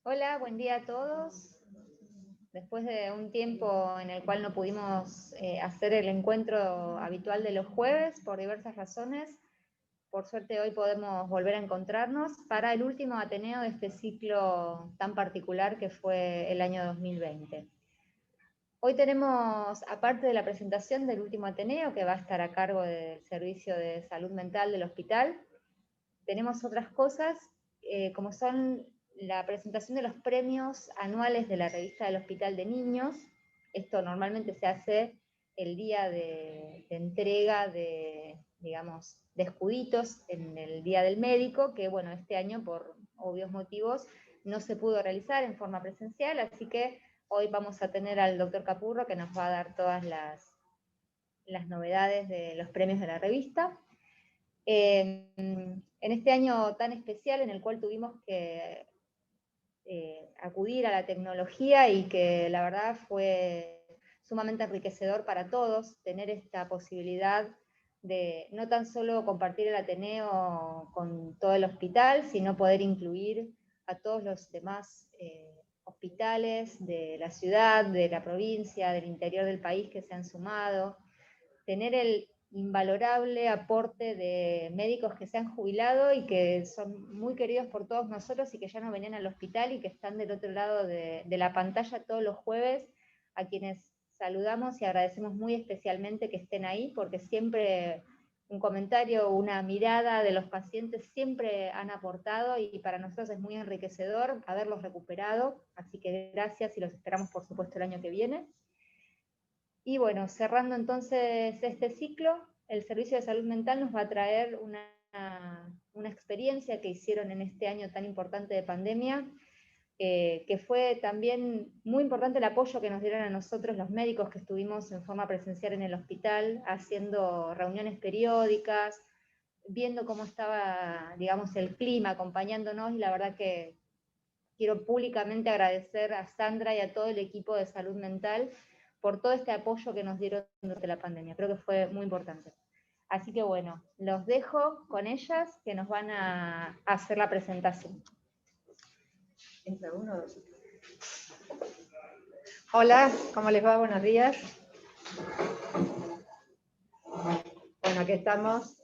Hola, buen día a todos. Después de un tiempo en el cual no pudimos hacer el encuentro habitual de los jueves por diversas razones, por suerte hoy podemos volver a encontrarnos para el último Ateneo de este ciclo tan particular que fue el año 2020. Hoy tenemos, aparte de la presentación del último Ateneo, que va a estar a cargo del Servicio de Salud Mental del hospital, tenemos otras cosas, como son la presentación de los premios anuales de la revista del Hospital de Niños. Esto normalmente se hace el día de entrega de, digamos, de escuditos en el Día del Médico, que bueno, este año por obvios motivos no se pudo realizar en forma presencial, así que hoy vamos a tener al doctor Capurro que nos va a dar todas las novedades de los premios de la revista. En este año tan especial en el cual tuvimos que acudir a la tecnología y que la verdad fue sumamente enriquecedor para todos tener esta posibilidad de no tan solo compartir el Ateneo con todo el hospital, sino poder incluir a todos los demás hospitales de la ciudad, de la provincia, del interior del país que se han sumado, tener el invalorable aporte de médicos que se han jubilado y que son muy queridos por todos nosotros y que ya no venían al hospital y que están del otro lado de la pantalla todos los jueves, a quienes saludamos y agradecemos muy especialmente que estén ahí, porque siempre un comentario, una mirada de los pacientes siempre han aportado y para nosotros es muy enriquecedor haberlos recuperado, así que gracias y los esperamos por supuesto el año que viene. Y bueno, cerrando entonces este ciclo, el Servicio de Salud Mental nos va a traer una experiencia que hicieron en este año tan importante de pandemia, que fue también muy importante el apoyo que nos dieron a nosotros los médicos que estuvimos en forma presencial en el hospital, haciendo reuniones periódicas, viendo cómo estaba, digamos, el clima, acompañándonos, y la verdad que quiero públicamente agradecer a Sandra y a todo el equipo de salud mental por todo este apoyo que nos dieron durante la pandemia. Creo que fue muy importante. Así que bueno, los dejo con ellas que nos van a hacer la presentación. Entra uno, dos. Hola, ¿cómo les va? Buenos días. Bueno, aquí estamos.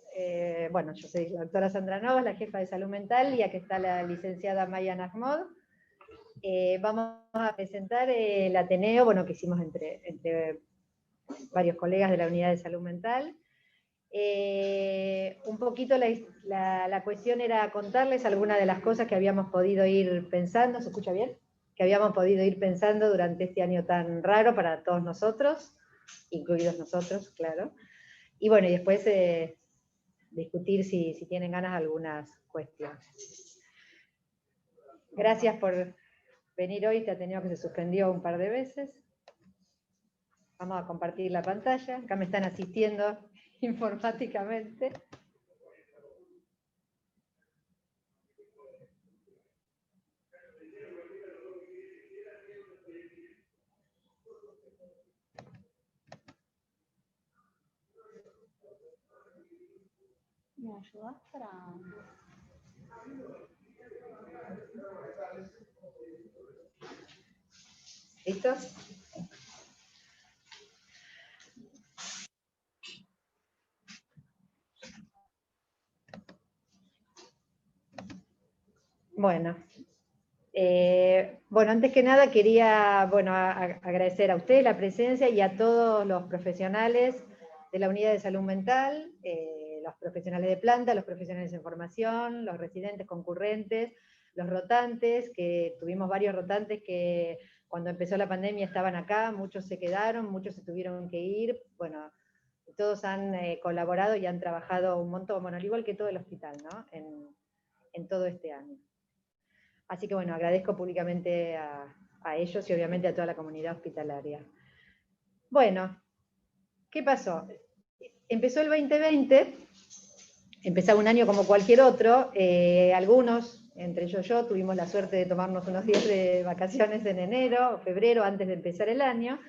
Bueno, yo soy la doctora Sandra Novas, la jefa de salud mental, y aquí está la licenciada Maya Nahmod. Vamos a presentar el Ateneo, bueno, que hicimos entre varios colegas de la unidad de salud mental. Un poquito la cuestión era contarles algunas de las cosas que habíamos podido ir pensando. ¿Se escucha bien? Que habíamos podido ir pensando durante este año tan raro para todos nosotros, incluidos nosotros, claro. Y bueno, y después discutir si tienen ganas algunas cuestiones. Gracias por venir hoy, te ha tenido que se suspendió un par de veces. Vamos a compartir la pantalla, acá me están asistiendo informáticamente. ¿Me ayudas para...? ¿Listos? Bueno, antes que nada quería agradecer a ustedes la presencia y a todos los profesionales de la unidad de salud mental, los profesionales de planta, los profesionales de formación, los residentes concurrentes, los rotantes, que tuvimos varios rotantes que cuando empezó la pandemia estaban acá, muchos se quedaron, muchos se tuvieron que ir, bueno, todos han colaborado y han trabajado un montón, bueno, al igual que todo el hospital, ¿no? En todo este año. Así que bueno, agradezco públicamente a ellos y obviamente a toda la comunidad hospitalaria. Bueno, ¿qué pasó? Empezó el 2020, empezaba un año como cualquier otro, algunos, entre ellos yo, tuvimos la suerte de tomarnos unos días de vacaciones en enero o febrero antes de empezar el año,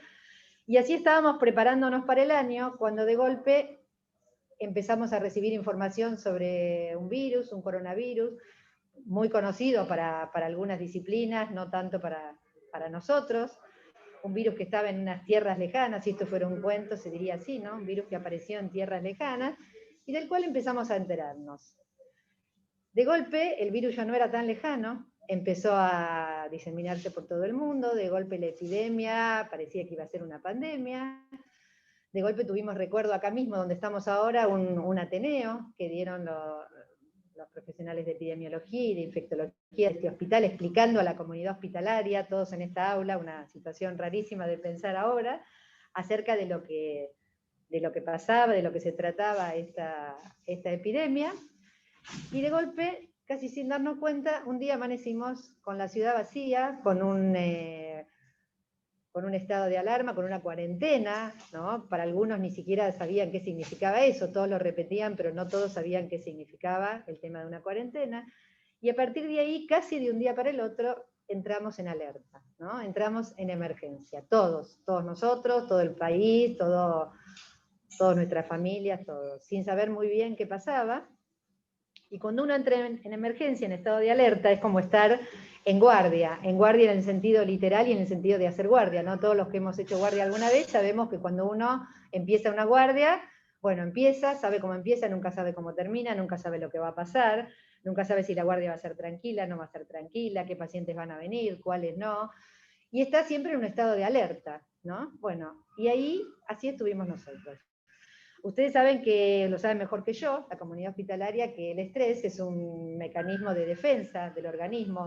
y así estábamos preparándonos para el año cuando de golpe empezamos a recibir información sobre un virus, un coronavirus. muy conocido para algunas disciplinas, no tanto para nosotros. Un virus que estaba en unas tierras lejanas, si esto fuera un cuento se diría así, ¿no? Un virus que apareció en tierras lejanas y del cual empezamos a enterarnos. De golpe, el virus ya no era tan lejano, empezó a diseminarse por todo el mundo, de golpe la epidemia parecía que iba a ser una pandemia, de golpe tuvimos, recuerdo acá mismo donde estamos ahora, un Ateneo que dieron los profesionales de epidemiología y de infectología de este hospital, explicando a la comunidad hospitalaria, todos en esta aula, una situación rarísima de pensar ahora, acerca de lo que pasaba, de lo que se trataba esta epidemia. Y de golpe, casi sin darnos cuenta, un día amanecimos con la ciudad vacía, con un estado de alarma, con una cuarentena, ¿no? Para algunos ni siquiera sabían qué significaba eso, todos lo repetían, pero no todos sabían qué significaba el tema de una cuarentena. Y a partir de ahí, casi de un día para el otro, entramos en alerta, ¿no? Entramos en emergencia, todos nosotros, todo el país, todas nuestras familias, todos, sin saber muy bien qué pasaba. Y cuando uno entra en emergencia, en estado de alerta, es como estar en guardia en el sentido literal y en el sentido de hacer guardia, ¿no? Todos los que hemos hecho guardia alguna vez sabemos que cuando uno empieza una guardia, bueno, empieza, sabe cómo empieza, nunca sabe cómo termina, nunca sabe lo que va a pasar, nunca sabe si la guardia va a ser tranquila, no va a ser tranquila, qué pacientes van a venir, cuáles no, y está siempre en un estado de alerta, ¿no? Bueno, y ahí, así estuvimos nosotros. Ustedes saben que, lo saben mejor que yo, la comunidad hospitalaria, que el estrés es un mecanismo de defensa del organismo,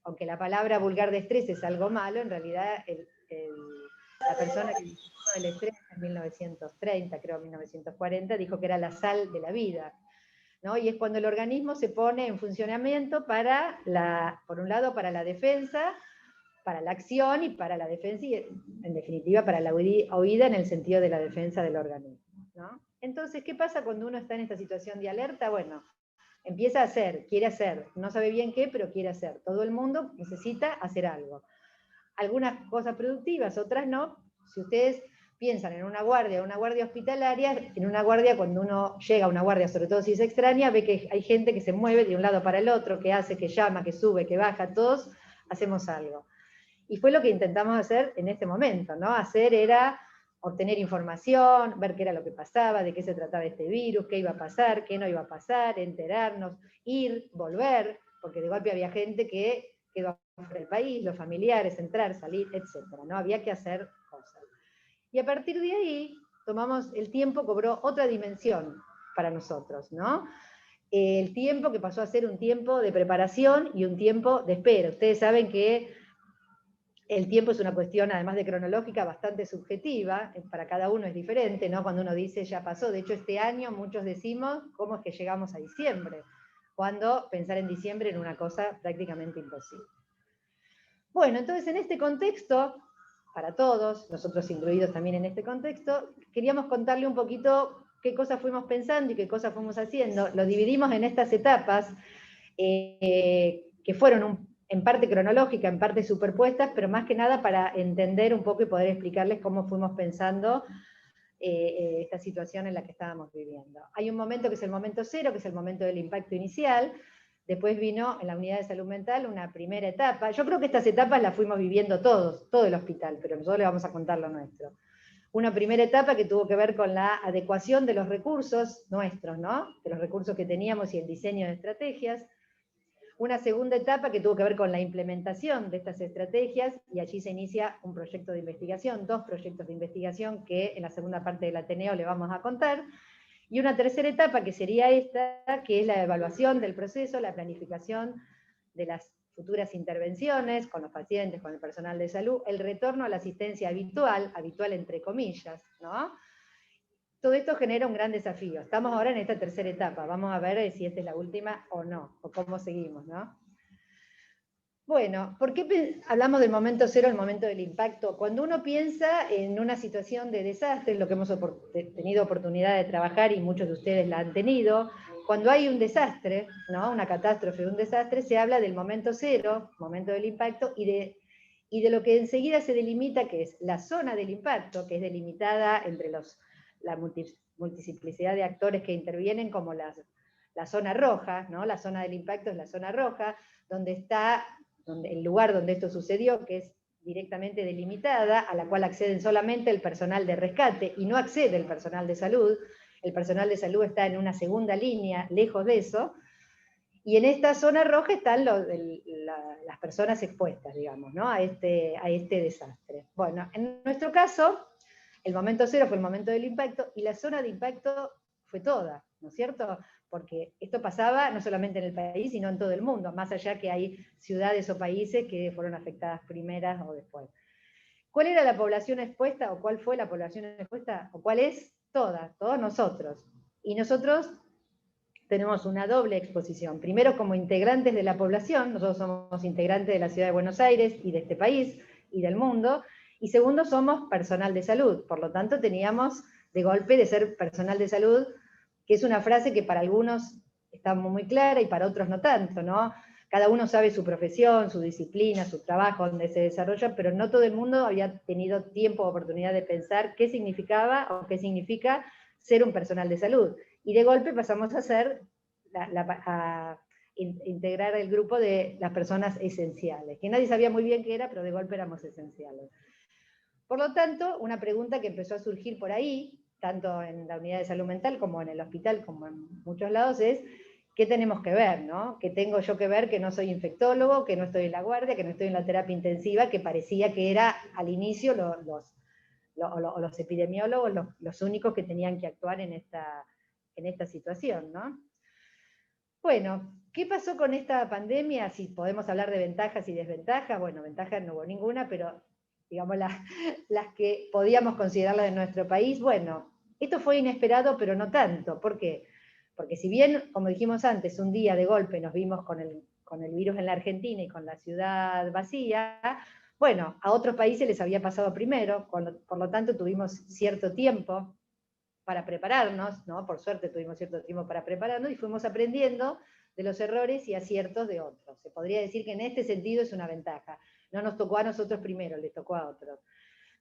aunque la palabra vulgar de estrés es algo malo, en realidad la persona que dijo el estrés en 1930, creo 1940, dijo que era la sal de la vida, ¿no? Y es cuando el organismo se pone en funcionamiento por un lado, para la defensa, para la acción y para la defensa, y en definitiva para la huida en el sentido de la defensa del organismo, ¿no? Entonces, ¿qué pasa cuando uno está en esta situación de alerta? Bueno, empieza a hacer, quiere hacer, no sabe bien qué, pero quiere hacer. Todo el mundo necesita hacer algo. Algunas cosas productivas, otras no. Si ustedes piensan en una guardia hospitalaria, en una guardia, cuando uno llega a una guardia, sobre todo si es extraña, ve que hay gente que se mueve de un lado para el otro, que hace, que llama, que sube, que baja, todos hacemos algo. Y fue lo que intentamos hacer en este momento, ¿no? Hacer era obtener información, ver qué era lo que pasaba, de qué se trataba este virus, qué iba a pasar, qué no iba a pasar, enterarnos, ir, volver, porque de golpe había gente que quedó fuera del país, los familiares, entrar, salir, etc., ¿no? Había que hacer cosas. Y a partir de ahí, el tiempo cobró otra dimensión para nosotros, ¿no? El tiempo que pasó a ser un tiempo de preparación y un tiempo de espera. Ustedes saben que el tiempo es una cuestión, además de cronológica, bastante subjetiva, para cada uno es diferente, ¿no? Cuando uno dice ya pasó, de hecho este año muchos decimos cómo es que llegamos a diciembre, cuando pensar en diciembre era una cosa prácticamente imposible. Bueno, entonces en este contexto, para todos, nosotros incluidos también en este contexto, queríamos contarle un poquito qué cosas fuimos pensando y qué cosas fuimos haciendo. Lo dividimos en estas etapas, que fueron en parte cronológica, en parte superpuestas, pero más que nada para entender un poco y poder explicarles cómo fuimos pensando esta situación en la que estábamos viviendo. Hay un momento que es el momento cero, que es el momento del impacto inicial. Después vino en la unidad de salud mental una primera etapa. Yo creo que estas etapas las fuimos viviendo todos, todo el hospital, pero nosotros les vamos a contar lo nuestro. Una primera etapa que tuvo que ver con la adecuación de los recursos nuestros, ¿no? De los recursos que teníamos y el diseño de estrategias. Una segunda etapa que tuvo que ver con la implementación de estas estrategias, y allí se inicia un proyecto de investigación, 2 proyectos de investigación que en la segunda parte del Ateneo le vamos a contar. Y una tercera etapa que sería esta, que es la evaluación del proceso, la planificación de las futuras intervenciones con los pacientes, con el personal de salud, el retorno a la asistencia habitual entre comillas, ¿no? Todo esto genera un gran desafío. Estamos ahora en esta tercera etapa. Vamos a ver si esta es la última o no, o cómo seguimos, ¿no? Bueno, ¿por qué hablamos del momento cero, el momento del impacto? Cuando uno piensa en una situación de desastre, lo que hemos tenido oportunidad de trabajar y muchos de ustedes la han tenido, cuando hay un desastre, ¿no? Una catástrofe, un desastre, se habla del momento cero, momento del impacto, y de lo que enseguida se delimita, que es la zona del impacto, que es delimitada entre la multiplicidad de actores que intervienen, como la zona roja, ¿no? La zona del impacto es la zona roja, donde está el lugar donde esto sucedió, que es directamente delimitada, a la cual acceden solamente el personal de rescate y no accede el personal de salud. El personal de salud está en una segunda línea, lejos de eso, y en esta zona roja están las personas expuestas, digamos, ¿no? a este desastre. Bueno, en nuestro caso, el momento cero fue el momento del impacto, y la zona de impacto fue toda, ¿no es cierto? Porque esto pasaba no solamente en el país, sino en todo el mundo, más allá que hay ciudades o países que fueron afectadas primeras o después. ¿Cuál era la población expuesta, o cuál fue la población expuesta, o cuál es? Todos nosotros. Y nosotros tenemos una doble exposición. Primero, como integrantes de la población, nosotros somos integrantes de la Ciudad de Buenos Aires y de este país y del mundo, y segundo, somos personal de salud, por lo tanto teníamos de golpe de ser personal de salud, que es una frase que para algunos está muy clara y para otros no tanto, ¿no? Cada uno sabe su profesión, su disciplina, su trabajo, donde se desarrolla, pero no todo el mundo había tenido tiempo o oportunidad de pensar qué significaba o qué significa ser un personal de salud. Y de golpe pasamos a ser, a integrar el grupo de las personas esenciales, que nadie sabía muy bien qué era, pero de golpe éramos esenciales. Por lo tanto, una pregunta que empezó a surgir por ahí, tanto en la unidad de salud mental como en el hospital, como en muchos lados, es ¿qué tenemos que ver, no? ¿Qué tengo yo que ver que no soy infectólogo, que no estoy en la guardia, que no estoy en la terapia intensiva, que parecía que era al inicio los epidemiólogos los únicos que tenían que actuar en esta situación, ¿no? Bueno, ¿qué pasó con esta pandemia? Si podemos hablar de ventajas y desventajas, bueno, ventajas no hubo ninguna, pero digamos las que podíamos considerarlas de nuestro país, bueno, esto fue inesperado, pero no tanto. ¿Por qué? Porque si bien, como dijimos antes, un día de golpe nos vimos con el virus en la Argentina y con la ciudad vacía, bueno, a otros países les había pasado primero, por lo tanto tuvimos cierto tiempo para prepararnos, ¿no? Por suerte tuvimos cierto tiempo para prepararnos y fuimos aprendiendo de los errores y aciertos de otros. Se podría decir que en este sentido es una ventaja. No nos tocó a nosotros primero, les tocó a otros.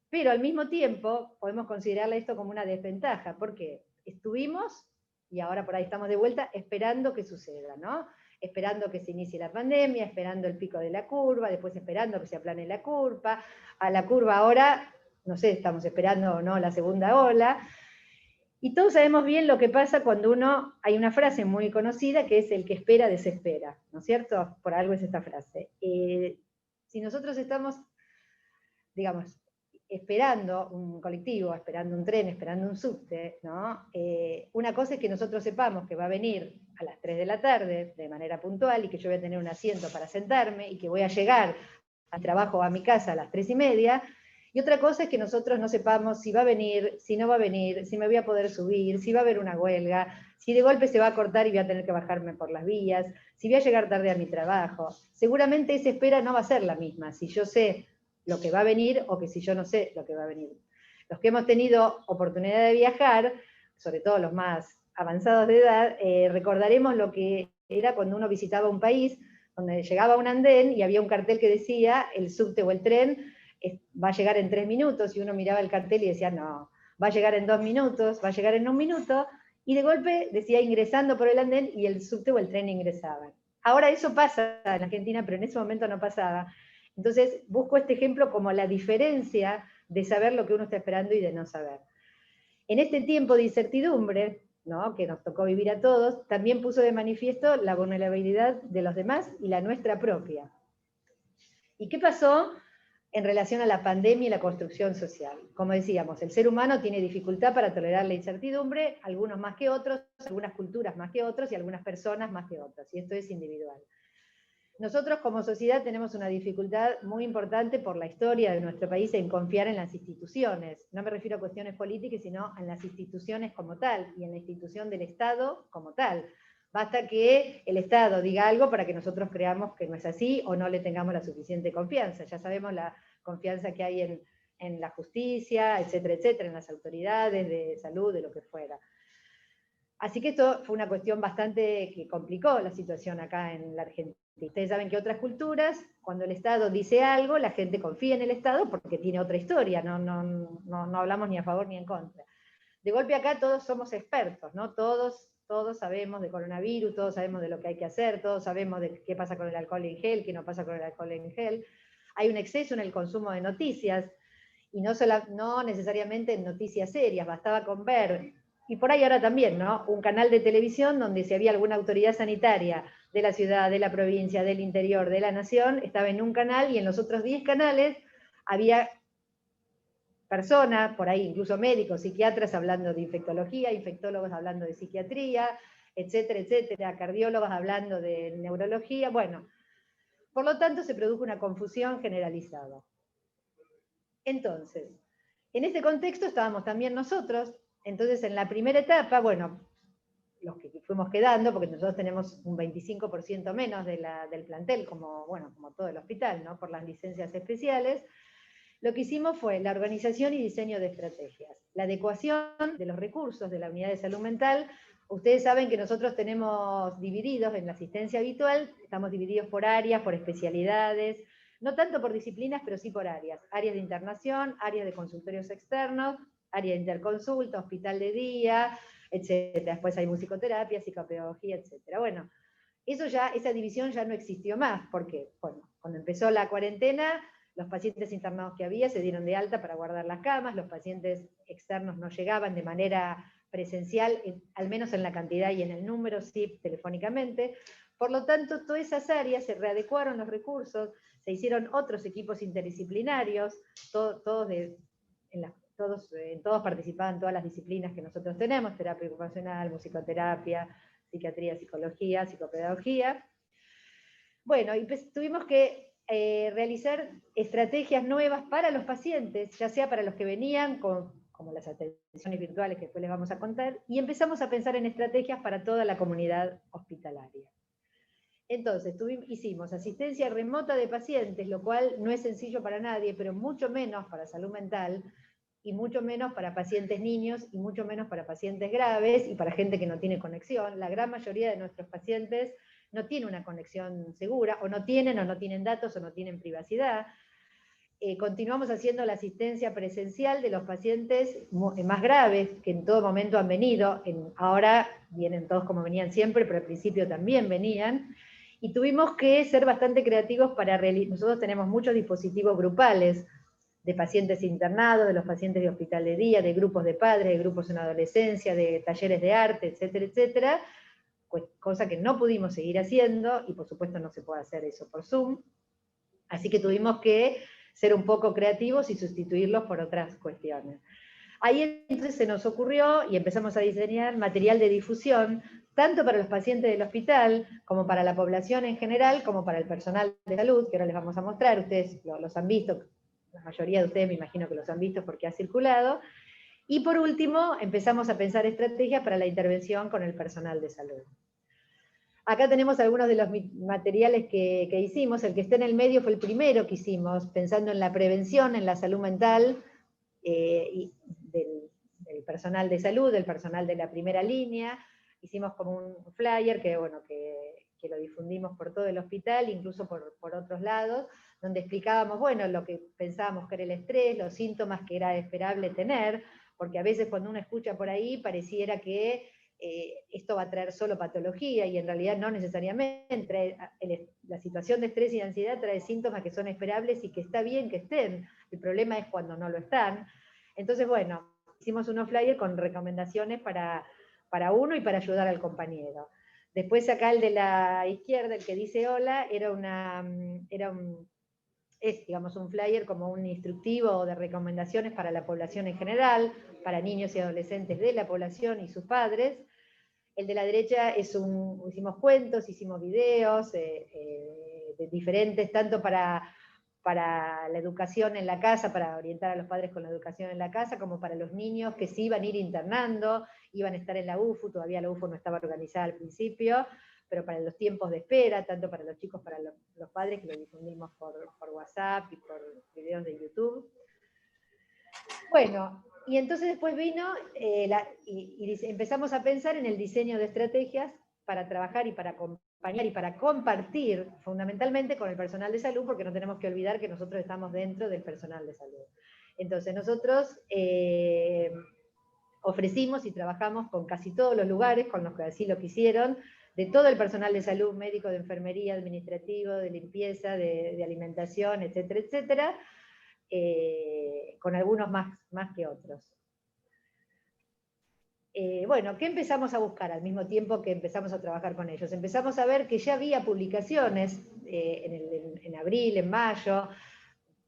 Pero al mismo tiempo podemos considerarle esto como una desventaja, porque estuvimos, y ahora por ahí estamos de vuelta, esperando que suceda, ¿no? Esperando que se inicie la pandemia, esperando el pico de la curva, después esperando que se aplane la curva, a la curva ahora, no sé, estamos esperando o no la segunda ola, y todos sabemos bien lo que pasa cuando hay una frase muy conocida que es el que espera desespera, ¿no es cierto? Por algo es esta frase. Si nosotros estamos, digamos, esperando un colectivo, esperando un tren, esperando un subte, ¿no? Una cosa es que nosotros sepamos que va a venir a las 3 de la tarde de manera puntual y que yo voy a tener un asiento para sentarme y que voy a llegar al trabajo o a mi casa a las 3:30, y otra cosa es que nosotros no sepamos si va a venir, si no va a venir, si me voy a poder subir, si va a haber una huelga, si de golpe se va a cortar y voy a tener que bajarme por las vías, si voy a llegar tarde a mi trabajo. Seguramente esa espera no va a ser la misma si yo sé lo que va a venir o que si yo no sé lo que va a venir. Los que hemos tenido oportunidad de viajar, sobre todo los más avanzados de edad, recordaremos lo que era cuando uno visitaba un país donde llegaba a un andén y había un cartel que decía el subte o el tren va a llegar en 3 minutos, y uno miraba el cartel y decía, no, va a llegar en 2 minutos, va a llegar en 1 minuto, y de golpe decía ingresando por el andén y el subte o el tren ingresaban. Ahora eso pasa en Argentina, pero en ese momento no pasaba. Entonces busco este ejemplo como la diferencia de saber lo que uno está esperando y de no saber. En este tiempo de incertidumbre, ¿no?, que nos tocó vivir a todos, también puso de manifiesto la vulnerabilidad de los demás y la nuestra propia. ¿Y qué pasó en relación a la pandemia y la construcción social? Como decíamos, el ser humano tiene dificultad para tolerar la incertidumbre, algunos más que otros, algunas culturas más que otros y algunas personas más que otras, y esto es individual. Nosotros como sociedad tenemos una dificultad muy importante por la historia de nuestro país en confiar en las instituciones. No me refiero a cuestiones políticas, sino en las instituciones como tal, y en la institución del Estado como tal. Basta que el Estado diga algo para que nosotros creamos que no es así o no le tengamos la suficiente confianza. Ya sabemos la confianza que hay en la justicia, etcétera, etcétera, en las autoridades de salud, de lo que fuera. Así que esto fue una cuestión bastante que complicó la situación acá en la Argentina. Ustedes saben que otras culturas, cuando el Estado dice algo, la gente confía en el Estado porque tiene otra historia, no hablamos ni a favor ni en contra. De golpe acá todos somos expertos, ¿no? Todos todos sabemos de coronavirus, todos sabemos de lo que hay que hacer, todos sabemos de qué pasa con el alcohol en gel, qué no pasa con el alcohol en gel. Hay un exceso en el consumo de noticias, y no necesariamente en noticias serias, bastaba con ver, y por ahí ahora también, ¿no? Un canal de televisión donde si había alguna autoridad sanitaria de la ciudad, de la provincia, del interior, de la nación, estaba en un canal, y en los otros 10 canales había personas, por ahí incluso médicos, psiquiatras hablando de infectología, infectólogos hablando de psiquiatría, etcétera, etcétera, cardiólogos hablando de neurología, bueno. Por lo tanto, se produjo una confusión generalizada. Entonces, en este contexto estábamos también nosotros. Entonces, en la primera etapa, bueno, los que fuimos quedando, porque nosotros tenemos un 25% menos del plantel, como todo el hospital, ¿no? Por las licencias especiales, lo que hicimos fue la organización y diseño de estrategias, la adecuación de los recursos de la unidad de salud mental. Ustedes saben que nosotros tenemos divididos en la asistencia habitual, estamos divididos por áreas, por especialidades, no tanto por disciplinas, pero sí por áreas. Áreas de internación, áreas de consultorios externos, área de interconsulta, hospital de día, etc. Después hay musicoterapia, psicopedagogía, etc. Bueno, esa división ya no existió más, porque cuando empezó la cuarentena, los pacientes internados que había se dieron de alta para guardar las camas, los pacientes externos no llegaban de manera presencial, al menos en la cantidad y en el número, sí, telefónicamente. Por lo tanto, todas esas áreas se readecuaron los recursos, se hicieron otros equipos interdisciplinarios, todos participaban todas las disciplinas que nosotros tenemos, terapia ocupacional, musicoterapia, psiquiatría, psicología, psicopedagogía. Bueno, y pues tuvimos que realizar estrategias nuevas para los pacientes, ya sea para los que venían, como las atenciones virtuales que después les vamos a contar, y empezamos a pensar en estrategias para toda la comunidad hospitalaria. Entonces, hicimos asistencia remota de pacientes, lo cual no es sencillo para nadie, pero mucho menos para salud mental, y mucho menos para pacientes niños, y mucho menos para pacientes graves, y para gente que no tiene conexión. La gran mayoría de nuestros pacientes no tiene una conexión segura, o no tienen datos, o no tienen privacidad. Continuamos haciendo la asistencia presencial de los pacientes más graves, que en todo momento han venido, ahora vienen todos como venían siempre, pero al principio también venían, y tuvimos que ser bastante creativos nosotros tenemos muchos dispositivos grupales, de pacientes internados, de los pacientes de hospital de día, de grupos de padres, de grupos en adolescencia, de talleres de arte, etcétera, etcétera, cosa que no pudimos seguir haciendo, y por supuesto no se puede hacer eso por Zoom, así que tuvimos que ser un poco creativos y sustituirlos por otras cuestiones. Ahí entonces se nos ocurrió y empezamos a diseñar material de difusión, tanto para los pacientes del hospital, como para la población en general, como para el personal de salud, que ahora les vamos a mostrar, ustedes los han visto, la mayoría de ustedes me imagino que los han visto porque ha circulado. Y por último, empezamos a pensar estrategias para la intervención con el personal de salud. Acá tenemos algunos de los materiales que hicimos. El que está en el medio fue el primero que hicimos, pensando en la prevención, en la salud mental, y del personal de salud, del personal de la primera línea. Hicimos como un flyer que lo difundimos por todo el hospital, incluso por otros lados, donde explicábamos, lo que pensábamos que era el estrés, los síntomas que era esperable tener, porque a veces cuando uno escucha por ahí pareciera que esto va a traer solo patología, y en realidad no necesariamente. La situación de estrés y de ansiedad trae síntomas que son esperables y que está bien que estén. El problema es cuando no lo están. Entonces, hicimos unos flyers con recomendaciones para uno y para ayudar al compañero. Después acá el de la izquierda, el que dice hola, es digamos un flyer como un instructivo de recomendaciones para la población en general, para niños y adolescentes de la población y sus padres. El de la derecha hicimos cuentos, hicimos videos de diferentes, tanto para la educación en la casa, para orientar a los padres con la educación en la casa, como para los niños que se iban a ir internando, iban a estar en la UFU, todavía la UFU no estaba organizada al principio, pero para los tiempos de espera, tanto para los chicos, para los padres, que lo difundimos por WhatsApp y por videos de YouTube. Y entonces después vino, empezamos a pensar en el diseño de estrategias para trabajar y para acompañar y para compartir, fundamentalmente con el personal de salud, porque no tenemos que olvidar que nosotros estamos dentro del personal de salud. Entonces nosotros ofrecimos y trabajamos con casi todos los lugares, con los que así lo quisieron, de todo el personal de salud, médico, de enfermería, administrativo, de limpieza, de alimentación, etcétera, etcétera, con algunos más que otros. Bueno, ¿qué empezamos a buscar al mismo tiempo que empezamos a trabajar con ellos? Empezamos a ver que ya había publicaciones en abril, en mayo,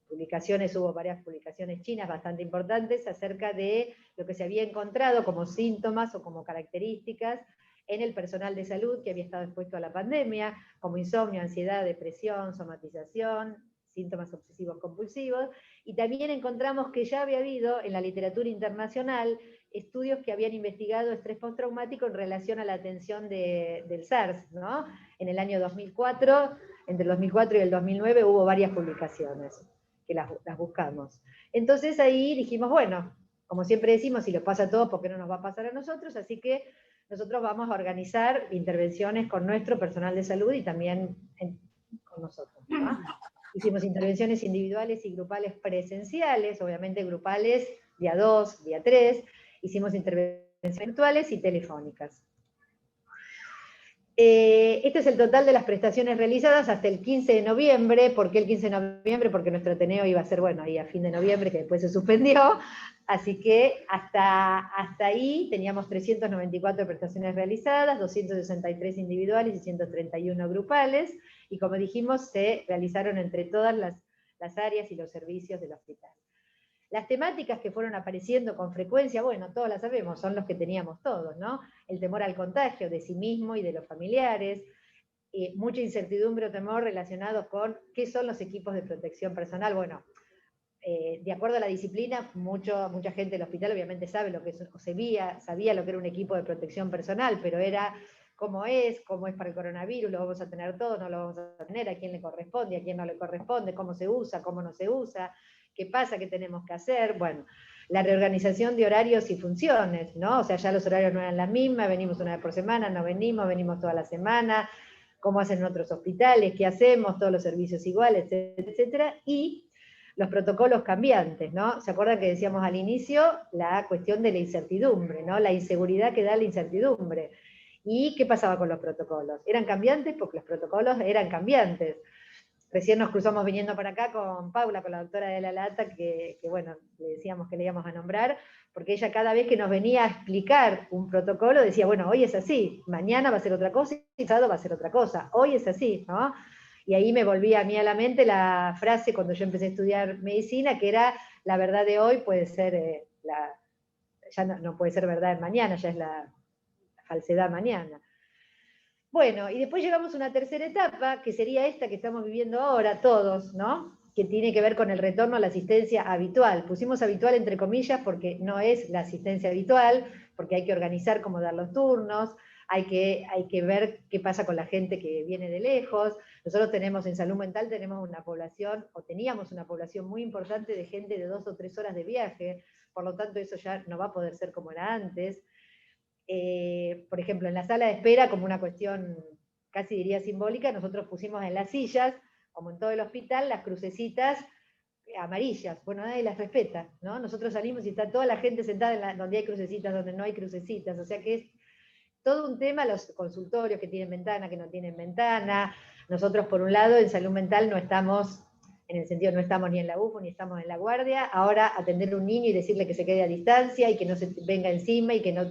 hubo varias publicaciones chinas bastante importantes acerca de lo que se había encontrado como síntomas o como características en el personal de salud que había estado expuesto a la pandemia, como insomnio, ansiedad, depresión, somatización, síntomas obsesivos compulsivos, y también encontramos que ya había habido en la literatura internacional estudios que habían investigado estrés postraumático en relación a la atención del SARS, ¿no? En el año 2004, entre el 2004 y el 2009 hubo varias publicaciones que las buscamos. Entonces ahí dijimos, bueno, como siempre decimos, si les pasa a todos, ¿por qué no nos va a pasar a nosotros? Así que nosotros vamos a organizar intervenciones con nuestro personal de salud y también con nosotros, ¿no? Hicimos intervenciones individuales y grupales presenciales, obviamente grupales día 2, día 3, hicimos intervenciones virtuales y telefónicas. Este es el total de las prestaciones realizadas hasta el 15 de noviembre. ¿Por qué el 15 de noviembre? Porque nuestro Ateneo iba a ser, bueno, ahí a fin de noviembre, que después se suspendió. Así que hasta ahí teníamos 394 prestaciones realizadas, 263 individuales y 131 grupales. Y como dijimos, se realizaron entre todas las áreas y los servicios del hospital. Las temáticas que fueron apareciendo con frecuencia, bueno, todas las sabemos, son los que teníamos todos, ¿no? El temor al contagio de sí mismo y de los familiares, mucha incertidumbre o temor relacionados con qué son los equipos de protección personal. Bueno, de acuerdo a la disciplina, mucha gente del hospital obviamente sabe lo que es, o sabía lo que era un equipo de protección personal, pero era cómo es para el coronavirus, lo vamos a tener todo, no lo vamos a tener, a quién le corresponde, a quién no le corresponde, cómo se usa, cómo no se usa, qué pasa, qué tenemos que hacer. Bueno, la reorganización de horarios y funciones, ¿no? O sea, ya los horarios no eran las mismas, venimos una vez por semana, no venimos toda la semana, cómo hacen en otros hospitales, qué hacemos, todos los servicios iguales, etcétera, etcétera, y los protocolos cambiantes, ¿no? ¿Se acuerdan que decíamos al inicio la cuestión de la incertidumbre, ¿no? La inseguridad que da la incertidumbre. ¿Y qué pasaba con los protocolos? ¿Eran cambiantes? Porque los protocolos eran cambiantes. Recién nos cruzamos viniendo para acá con Paula, con la doctora de la Lata, que bueno, le decíamos que le íbamos a nombrar, porque ella cada vez que nos venía a explicar un protocolo decía, bueno, hoy es así, mañana va a ser otra cosa y pasado va a ser otra cosa, hoy es así, ¿no? Y ahí me volvía a mí a la mente la frase cuando yo empecé a estudiar medicina, que era, la verdad de hoy puede ser, ya no puede ser verdad mañana, ya es la falsedad mañana. Bueno, y después llegamos a una tercera etapa, que sería esta que estamos viviendo ahora todos, ¿no? Que tiene que ver con el retorno a la asistencia habitual. Pusimos habitual entre comillas porque no es la asistencia habitual, porque hay que organizar cómo dar los turnos, hay que ver qué pasa con la gente que viene de lejos. Nosotros tenemos en salud mental, teníamos una población muy importante de gente de 2 o 3 horas de viaje, por lo tanto eso ya no va a poder ser como era antes. Por ejemplo, en la sala de espera, como una cuestión casi diría simbólica, nosotros pusimos en las sillas, como en todo el hospital, las crucecitas amarillas. Bueno, nadie las respeta, ¿no? Nosotros salimos y está toda la gente sentada donde hay crucecitas, donde no hay crucecitas, o sea que es todo un tema, los consultorios que tienen ventana, que no tienen ventana. Nosotros, por un lado, en salud mental no estamos, en el sentido no estamos ni en la UFO ni estamos en la guardia. Ahora atender a un niño y decirle que se quede a distancia y que no se venga encima y que no...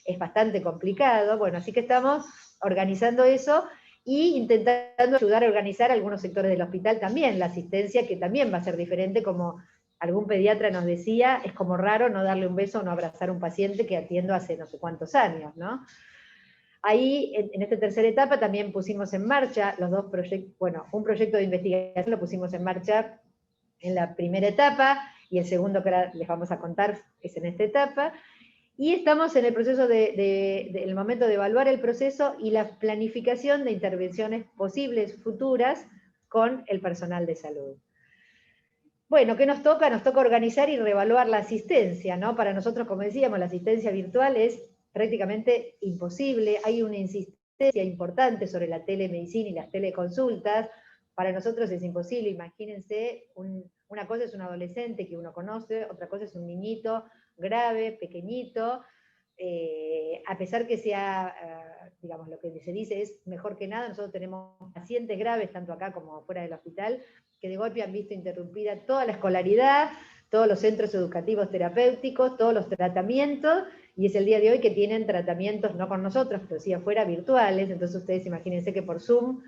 es bastante complicado. Bueno, así que estamos organizando eso y intentando ayudar a organizar algunos sectores del hospital también, la asistencia que también va a ser diferente, como algún pediatra nos decía, es como raro no darle un beso o no abrazar a un paciente que atiendo hace no sé cuántos años, ¿no? Ahí, en esta tercera etapa, también pusimos en marcha los dos proyectos, bueno, un proyecto de investigación lo pusimos en marcha en la primera etapa, y el segundo que ahora les vamos a contar es en esta etapa, y estamos en el proceso el momento de evaluar el proceso y la planificación de intervenciones posibles futuras con el personal de salud. Bueno, ¿qué nos toca? Nos toca organizar y reevaluar la asistencia, ¿no? Para nosotros, como decíamos, la asistencia virtual es prácticamente imposible, hay una insistencia importante sobre la telemedicina y las teleconsultas. Para nosotros es imposible, imagínense, una cosa es un adolescente que uno conoce, otra cosa es un niñito grave, pequeñito, a pesar que sea, digamos, lo que se dice es mejor que nada, nosotros tenemos pacientes graves, tanto acá como fuera del hospital, que de golpe han visto interrumpida toda la escolaridad, todos los centros educativos terapéuticos, todos los tratamientos, y es el día de hoy que tienen tratamientos, no con nosotros, pero sí afuera, virtuales. Entonces ustedes imagínense que por Zoom,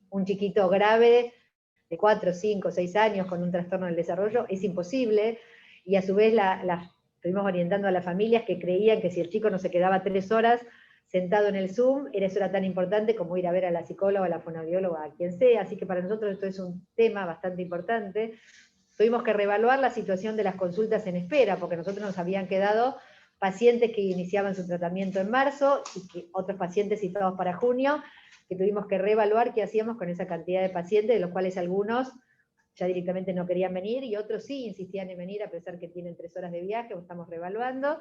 un chiquito grave de 4, 5, 6 años con un trastorno del desarrollo es imposible, y a su vez estuvimos orientando a las familias que creían que si el chico no se quedaba 3 horas sentado en el Zoom, eso era tan importante como ir a ver a la psicóloga, a la fonoaudióloga, a quien sea. Así que para nosotros esto es un tema bastante importante. Tuvimos que reevaluar la situación de las consultas en espera, porque nosotros nos habían quedado pacientes que iniciaban su tratamiento en marzo, y que otros pacientes citados para junio, que tuvimos que reevaluar qué hacíamos con esa cantidad de pacientes, de los cuales algunos ya directamente no querían venir, y otros sí insistían en venir a pesar que tienen 3 horas de viaje. O estamos reevaluando.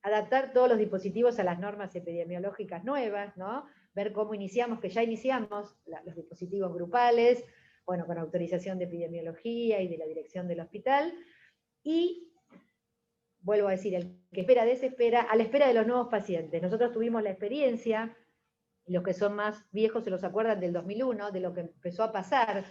Adaptar todos los dispositivos a las normas epidemiológicas nuevas, ¿no? Ver cómo iniciamos, que ya iniciamos los dispositivos grupales, bueno, con autorización de epidemiología y de la dirección del hospital, y vuelvo a decir, el que espera desespera, a la espera de los nuevos pacientes. Nosotros tuvimos la experiencia, y los que son más viejos se los acuerdan del 2001, de lo que empezó a pasar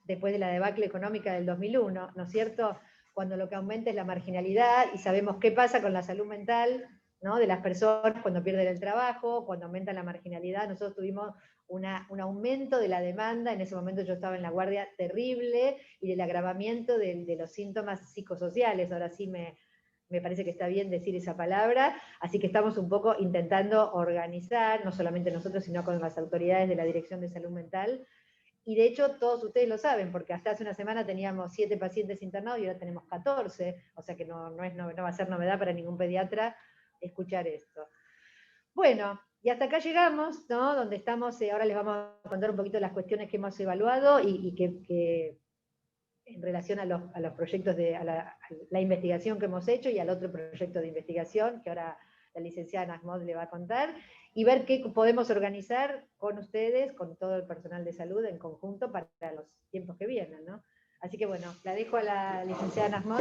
después de la debacle económica del 2001, ¿no es cierto?, cuando lo que aumenta es la marginalidad, y sabemos qué pasa con la salud mental, ¿no?, de las personas cuando pierden el trabajo, cuando aumenta la marginalidad. Nosotros tuvimos un aumento de la demanda. En ese momento yo estaba en la guardia terrible, y del agravamiento de los síntomas psicosociales. Ahora sí me parece que está bien decir esa palabra. Así que estamos un poco intentando organizar, no solamente nosotros, sino con las autoridades de la Dirección de Salud Mental. Y de hecho todos ustedes lo saben, porque hasta hace una semana teníamos 7 pacientes internados y ahora tenemos 14, o sea que no va a ser novedad para ningún pediatra escuchar esto. Bueno, y hasta acá llegamos, ¿no?, donde estamos. Ahora les vamos a contar un poquito las cuestiones que hemos evaluado, y que en relación a los proyectos, a la investigación que hemos hecho, y al otro proyecto de investigación que ahora la licenciada Nasmod le va a contar, y ver qué podemos organizar con ustedes, con todo el personal de salud en conjunto para los tiempos que vienen, ¿no? Así que bueno, la dejo a la licenciada Nasmod.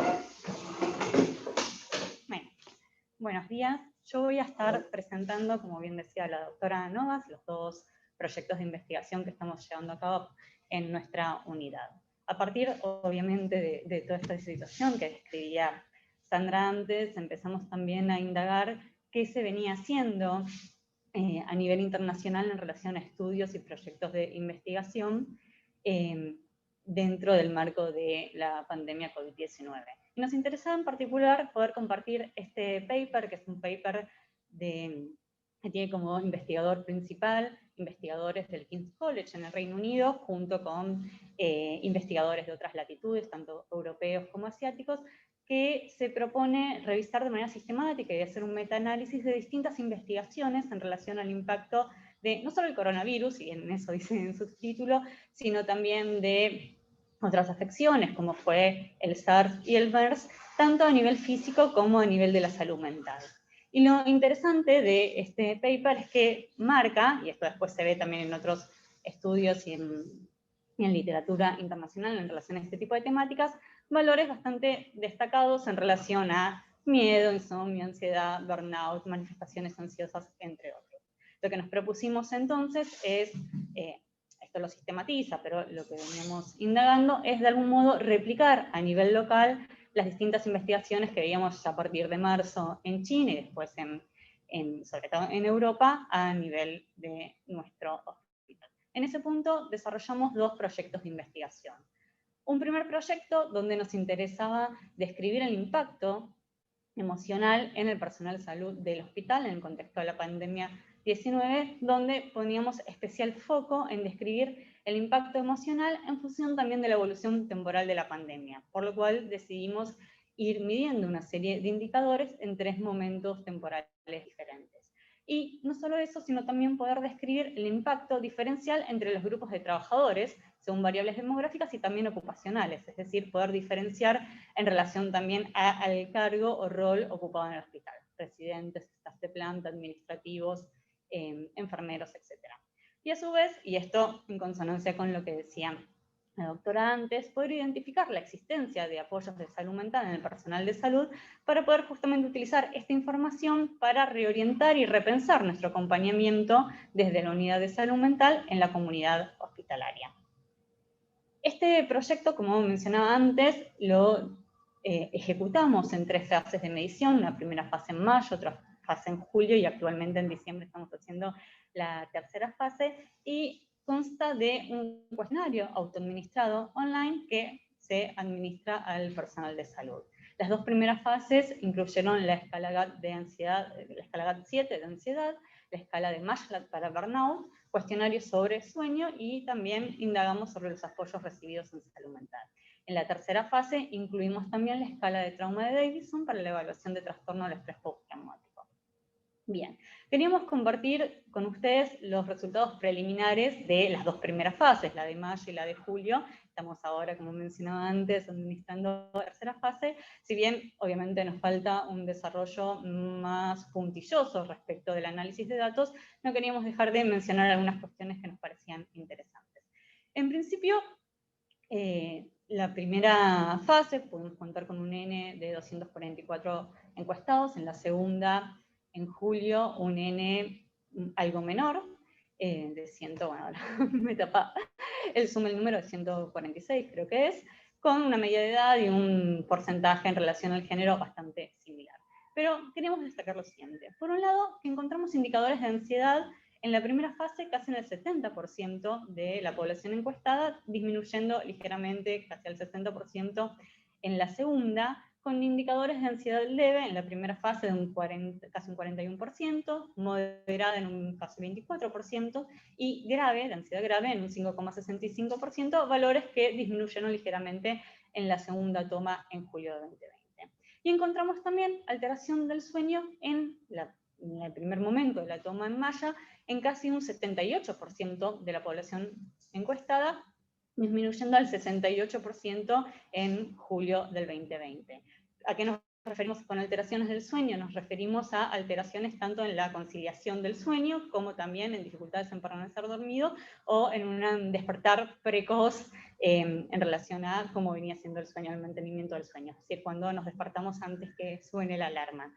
Bueno, buenos días. Yo voy a estar presentando, como bien decía la doctora Novas, los 2 proyectos de investigación que estamos llevando a cabo en nuestra unidad. A partir, obviamente, de toda esta situación que describía Sandra antes, empezamos también a indagar qué se venía haciendo a nivel internacional en relación a estudios y proyectos de investigación dentro del marco de la pandemia COVID-19. Y nos interesaba en particular poder compartir este paper, que es un paper que tiene como investigador principal investigadores del King's College en el Reino Unido, junto con investigadores de otras latitudes, tanto europeos como asiáticos, que se propone revisar de manera sistemática y hacer un metaanálisis de distintas investigaciones en relación al impacto de no solo el coronavirus, y en eso dice en su título, sino también de otras afecciones, como fue el SARS y el MERS, tanto a nivel físico como a nivel de la salud mental. Y lo interesante de este paper es que marca, y esto después se ve también en otros estudios y en literatura internacional en relación a este tipo de temáticas, valores bastante destacados en relación a miedo, insomnio, ansiedad, burnout, manifestaciones ansiosas, entre otros. Lo que nos propusimos entonces es, esto lo sistematiza, pero lo que veníamos indagando es de algún modo replicar a nivel local las distintas investigaciones que veíamos a partir de marzo en China y después sobre todo en Europa a nivel de nuestro hospital. En ese punto desarrollamos 2 proyectos de investigación. Un primer proyecto donde nos interesaba describir el impacto emocional en el personal de salud del hospital en el contexto de la pandemia 19, donde poníamos especial foco en describir el impacto emocional en función también de la evolución temporal de la pandemia, por lo cual decidimos ir midiendo una serie de indicadores en 3 momentos temporales diferentes. Y no solo eso, sino también poder describir el impacto diferencial entre los grupos de trabajadores, según variables demográficas y también ocupacionales, es decir, poder diferenciar en relación también al cargo o rol ocupado en el hospital, residentes, staff de planta, administrativos, enfermeros, etc. Y a su vez, y esto en consonancia con lo que decía la doctora antes, poder identificar la existencia de apoyos de salud mental en el personal de salud para poder justamente utilizar esta información para reorientar y repensar nuestro acompañamiento desde la unidad de salud mental en la comunidad hospitalaria. Este proyecto, como mencionaba antes, lo ejecutamos en 3 fases de medición, una primera fase en mayo, otra fase en julio y actualmente en diciembre estamos haciendo la tercera fase, y consta de un cuestionario autoadministrado online que se administra al personal de salud. Las 2 primeras fases incluyeron la escala GAT de ansiedad, la escala GAT-7 de ansiedad, la escala de Maslach para burnout, cuestionarios sobre sueño y también indagamos sobre los apoyos recibidos en salud mental. En la tercera fase incluimos también la escala de trauma de Davidson para la evaluación de trastorno del estrés postraumático. Bien, queríamos compartir con ustedes los resultados preliminares de las 2 primeras fases, la de mayo y la de julio. Estamos ahora, como mencionaba antes, administrando la tercera fase, si bien obviamente nos falta un desarrollo más puntilloso respecto del análisis de datos, no queríamos dejar de mencionar algunas cuestiones que nos parecían interesantes. En principio, la primera fase, pudimos contar con un N de 244 encuestados, en la segunda, en julio, un N algo menor, de 100, bueno, ahora me tapa, el número de 146 creo que es, con una media de edad y un porcentaje en relación al género bastante similar. Pero queremos destacar lo siguiente. Por un lado, que encontramos indicadores de ansiedad en la primera fase casi en el 70% de la población encuestada, disminuyendo ligeramente casi al 60% en la segunda, con indicadores de ansiedad leve en la primera fase de casi un 41%, moderada en un casi 24%, y grave, de ansiedad grave, en un 5,65%, valores que disminuyeron ligeramente en la segunda toma en julio de 2020. Y encontramos también alteración del sueño en el primer momento de la toma en mayo, en casi un 78% de la población encuestada, disminuyendo al 68% en julio del 2020. ¿A qué nos referimos con alteraciones del sueño? Nos referimos a alteraciones tanto en la conciliación del sueño, como también en dificultades en permanecer dormido, o en un despertar precoz en relación a cómo venía siendo el sueño, el mantenimiento del sueño. Es decir, cuando nos despertamos antes que suene la alarma.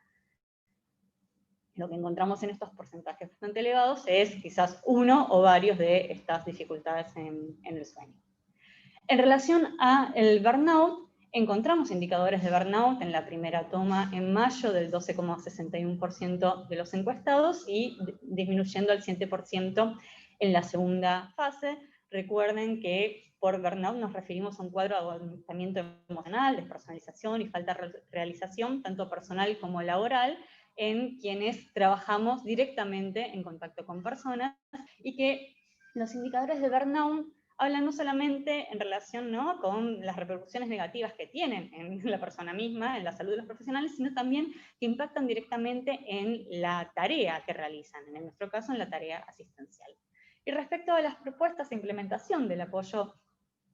Lo que encontramos en estos porcentajes bastante elevados es quizás uno o varios de estas dificultades en el sueño. En relación al burnout, encontramos indicadores de burnout en la primera toma en mayo del 12,61% de los encuestados y disminuyendo al 7% en la segunda fase. Recuerden que por burnout nos referimos a un cuadro de agotamiento emocional, despersonalización y falta de realización, tanto personal como laboral, en quienes trabajamos directamente en contacto con personas, y que los indicadores de burnout hablan no solamente en relación, ¿no?, con las repercusiones negativas que tienen en la persona misma, en la salud de los profesionales, sino también que impactan directamente en la tarea que realizan, en nuestro caso en la tarea asistencial. Y respecto a las propuestas de implementación del apoyo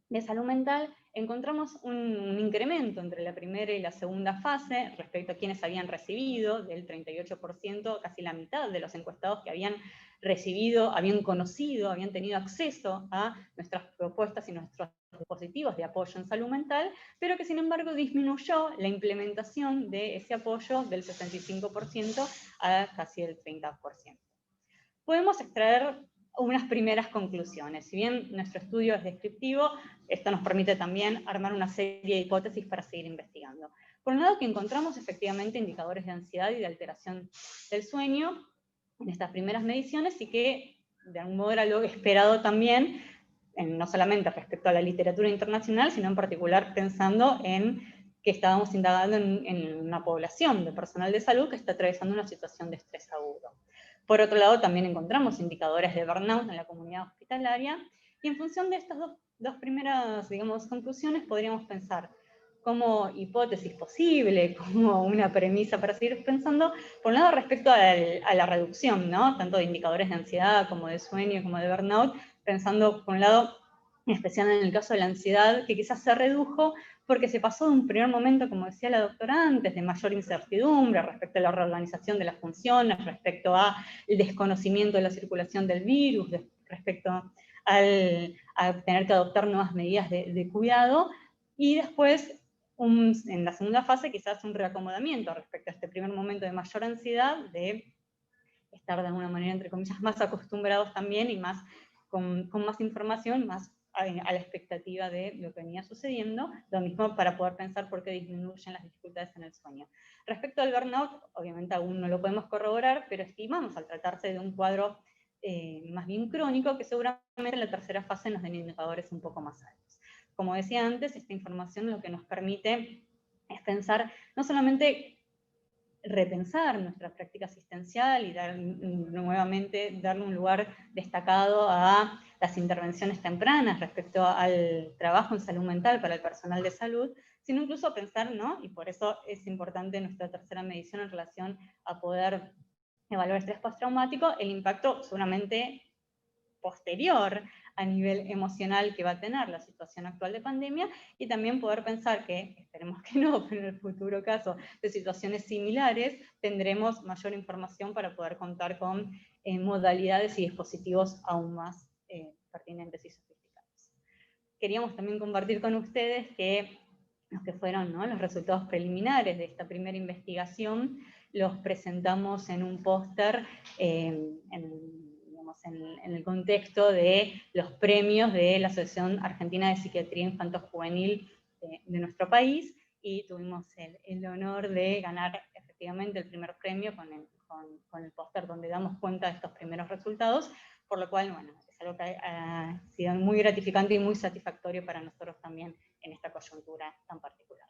de salud mental, encontramos un incremento entre la primera y la segunda fase respecto a quienes habían recibido, del 38%, casi la mitad de los encuestados que habían recibido, habían conocido, habían tenido acceso a nuestras propuestas y nuestros dispositivos de apoyo en salud mental, pero que sin embargo disminuyó la implementación de ese apoyo del 65% a casi el 30%. Podemos extraer unas primeras conclusiones. Si bien nuestro estudio es descriptivo, esto nos permite también armar una serie de hipótesis para seguir investigando. Por un lado, que encontramos efectivamente indicadores de ansiedad y de alteración del sueño en estas primeras mediciones, y que de algún modo era lo esperado también, no solamente respecto a la literatura internacional, sino en particular pensando en que estábamos indagando en una población de personal de salud que está atravesando una situación de estrés agudo. Por otro lado, también encontramos indicadores de burnout en la comunidad hospitalaria, y en función de estas dos primeras, digamos, conclusiones, podríamos pensar como hipótesis posible, como una premisa para seguir pensando, por un lado respecto a la reducción, ¿no?, tanto de indicadores de ansiedad como de sueño como de burnout, pensando por un lado, en especial en el caso de la ansiedad, que quizás se redujo porque se pasó de un primer momento, como decía la doctora antes, de mayor incertidumbre respecto a la reorganización de las funciones, respecto al desconocimiento de la circulación del virus, respecto a tener que adoptar nuevas medidas de cuidado, y después, en la segunda fase, quizás un reacomodamiento respecto a este primer momento de mayor ansiedad, de estar de alguna manera, entre comillas, más acostumbrados también y más con más información, más a la expectativa de lo que venía sucediendo, lo mismo para poder pensar por qué disminuyen las dificultades en el sueño. Respecto al burnout, obviamente aún no lo podemos corroborar, pero estimamos, al tratarse de un cuadro más bien crónico, que seguramente en la tercera fase nos den indicadores un poco más altos. Como decía antes, esta información lo que nos permite es pensar, no solamente repensar nuestra práctica asistencial y nuevamente darle un lugar destacado a las intervenciones tempranas respecto al trabajo en salud mental para el personal de salud, sino incluso pensar, ¿no? Y por eso es importante nuestra tercera medición en relación a poder evaluar estrés postraumático, el impacto seguramente posterior a nivel emocional que va a tener la situación actual de pandemia, y también poder pensar que, esperemos que no, pero en el futuro caso de situaciones similares, tendremos mayor información para poder contar con modalidades y dispositivos aún más pertinentes y sofisticados. Queríamos también compartir con ustedes que los que fueron, ¿no?, los resultados preliminares de esta primera investigación los presentamos en un póster en el contexto de los premios de la Asociación Argentina de Psiquiatría Infanto-Juvenil de nuestro país, y tuvimos el honor de ganar efectivamente el primer premio con el póster donde damos cuenta de estos primeros resultados, por lo cual, bueno, es algo que ha sido muy gratificante y muy satisfactorio para nosotros también en esta coyuntura tan particular.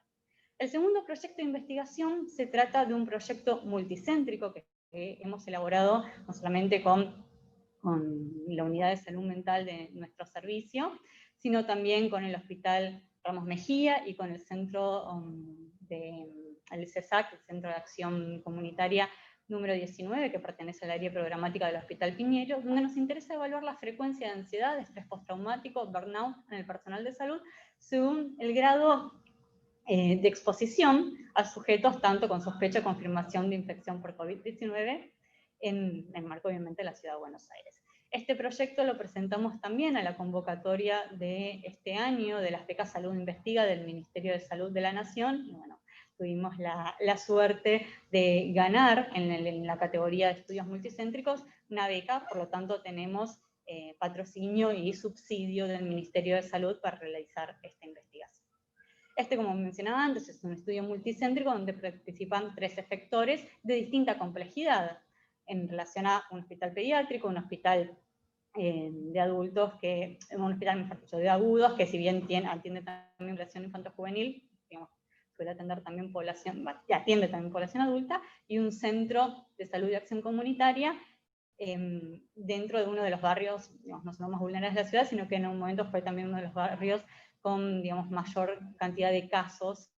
El segundo proyecto de investigación se trata de un proyecto multicéntrico que hemos elaborado no solamente con la unidad de salud mental de nuestro servicio, sino también con el Hospital Ramos Mejía y con el centro el CESAC, el Centro de Acción Comunitaria número 19, que pertenece al área programática del Hospital Piñero, donde nos interesa evaluar la frecuencia de ansiedad, de estrés postraumático, burnout en el personal de salud, según el grado de exposición a sujetos tanto con sospecha o confirmación de infección por COVID-19 en el marco, obviamente, de la Ciudad de Buenos Aires. Este proyecto lo presentamos también a la convocatoria de este año de las becas Salud Investiga del Ministerio de Salud de la Nación, y bueno, tuvimos la suerte de ganar en la categoría de estudios multicéntricos una beca, por lo tanto tenemos patrocinio y subsidio del Ministerio de Salud para realizar esta investigación. Este, como mencionaba antes, es un estudio multicéntrico donde participan 3 efectores de distinta complejidad en relación a un hospital pediátrico, un hospital de adultos, un hospital de agudos, que si bien atiende también población infanto-juvenil, digamos, suele atender también atiende también población adulta, y un centro de salud y acción comunitaria dentro de uno de los barrios, digamos, no son los más vulnerables de la ciudad, sino que en un momento fue también uno de los barrios con, digamos, mayor cantidad de casos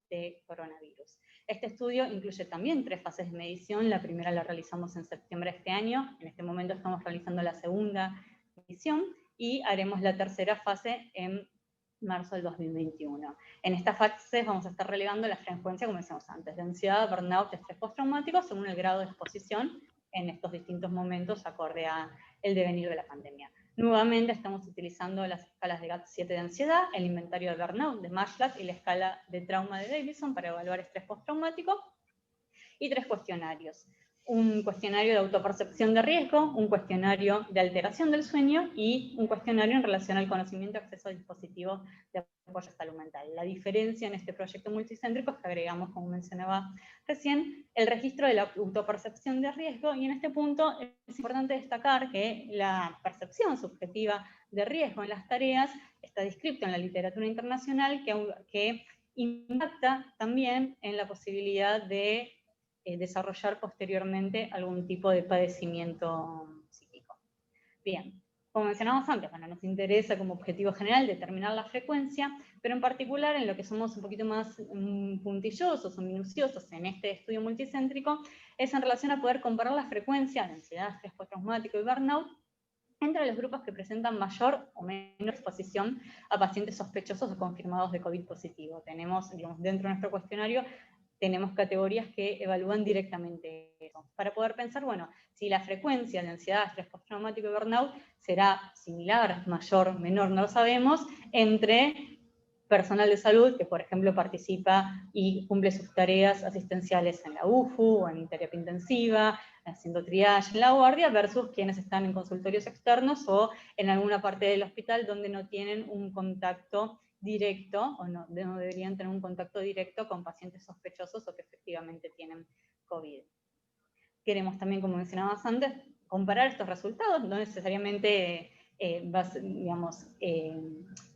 de coronavirus. Este estudio incluye también 3 fases de medición. La primera la realizamos en septiembre de este año, en este momento estamos realizando la segunda medición, y haremos la tercera fase en marzo del 2021. En esta fase vamos a estar relevando la frecuencia, como decíamos antes, de ansiedad, burnout, estrés postraumático, según el grado de exposición en estos distintos momentos acorde al devenir de la pandemia. Nuevamente estamos utilizando las escalas de GAT-7 de ansiedad, el inventario de burnout de Maslach y la escala de trauma de Davidson para evaluar estrés postraumático, y 3 cuestionarios. Un cuestionario de autopercepción de riesgo, un cuestionario de alteración del sueño y un cuestionario en relación al conocimiento y acceso a dispositivos de apoyo a salud mental. La diferencia en este proyecto multicéntrico es que agregamos, como mencionaba recién, el registro de la autopercepción de riesgo, y en este punto es importante destacar que la percepción subjetiva de riesgo en las tareas está descrito en la literatura internacional, que impacta también en la posibilidad de desarrollar posteriormente algún tipo de padecimiento psíquico. Bien, como mencionamos antes, bueno, nos interesa como objetivo general determinar la frecuencia, pero en particular en lo que somos un poquito más puntillosos o minuciosos en este estudio multicéntrico, es en relación a poder comparar la frecuencia de ansiedad, estrés postraumático y burnout entre los grupos que presentan mayor o menor exposición a pacientes sospechosos o confirmados de COVID positivo. Tenemos, digamos, dentro de nuestro cuestionario, tenemos categorías que evalúan directamente eso. eso, para poder pensar, bueno, si la frecuencia de ansiedad, estrés postraumático y burnout será similar, mayor, menor, no lo sabemos, entre personal de salud que, por ejemplo, participa y cumple sus tareas asistenciales en la UFU o en terapia intensiva, haciendo triage en la guardia, versus quienes están en consultorios externos o en alguna parte del hospital donde no tienen un contacto directo, o no deberían tener un contacto directo con pacientes sospechosos o que efectivamente tienen COVID. Queremos también, como mencionabas antes, comparar estos resultados, no necesariamente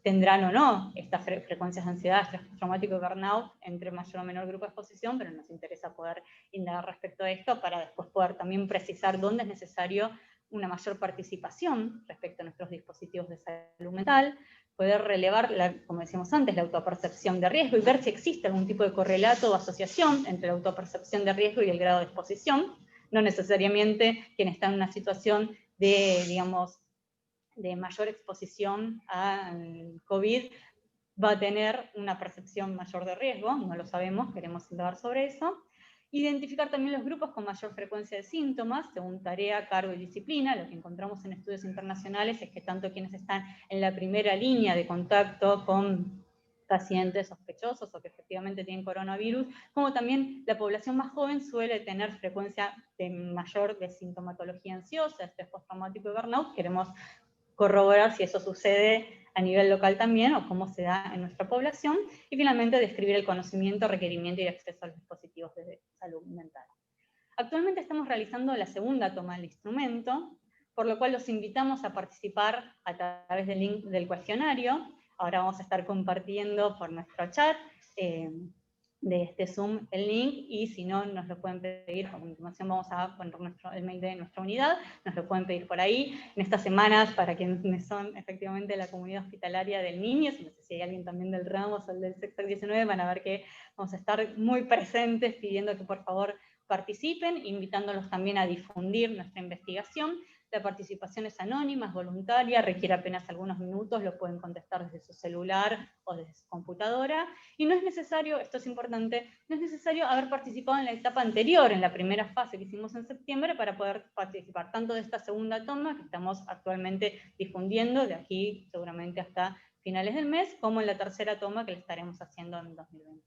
tendrán o no estas frecuencias de ansiedad, estrés postraumático y burnout entre mayor o menor grupo de exposición, pero nos interesa poder indagar respecto a esto para después poder también precisar dónde es necesario una mayor participación respecto a nuestros dispositivos de salud mental, poder relevar, como decíamos antes, la autopercepción de riesgo y ver si existe algún tipo de correlato o asociación entre la autopercepción de riesgo y el grado de exposición. No necesariamente quien está en una situación de, digamos, de mayor exposición al COVID va a tener una percepción mayor de riesgo, no lo sabemos, queremos indagar sobre eso. Identificar también los grupos con mayor frecuencia de síntomas, según tarea, cargo y disciplina. Lo que encontramos en estudios internacionales es que tanto quienes están en la primera línea de contacto con pacientes sospechosos o que efectivamente tienen coronavirus, como también la población más joven suele tener frecuencia mayor de sintomatología ansiosa, estrés postraumático y burnout. Queremos corroborar si eso sucede a nivel local también o cómo se da en nuestra población, y finalmente describir el conocimiento, requerimiento y acceso a los dispositivos de salud mental. Actualmente estamos realizando la segunda toma del instrumento, por lo cual los invitamos a participar a través del link del cuestionario. Ahora vamos a estar compartiendo por nuestro chat de este Zoom el link, y si no nos lo pueden pedir, a continuación vamos a poner el mail de nuestra unidad, nos lo pueden pedir por ahí. En estas semanas, para quienes son efectivamente la comunidad hospitalaria del niño, no sé si hay alguien también del Ramos o del sector 19, van a ver que vamos a estar muy presentes pidiendo que por favor participen, invitándolos también a difundir nuestra investigación. La participación es anónima, es voluntaria, requiere apenas algunos minutos, lo pueden contestar desde su celular o desde su computadora, y no es necesario, esto es importante, no es necesario haber participado en la etapa anterior, en la primera fase que hicimos en septiembre, para poder participar tanto de esta segunda toma que estamos actualmente difundiendo, de aquí seguramente hasta finales del mes, como en la tercera toma que le estaremos haciendo en 2020.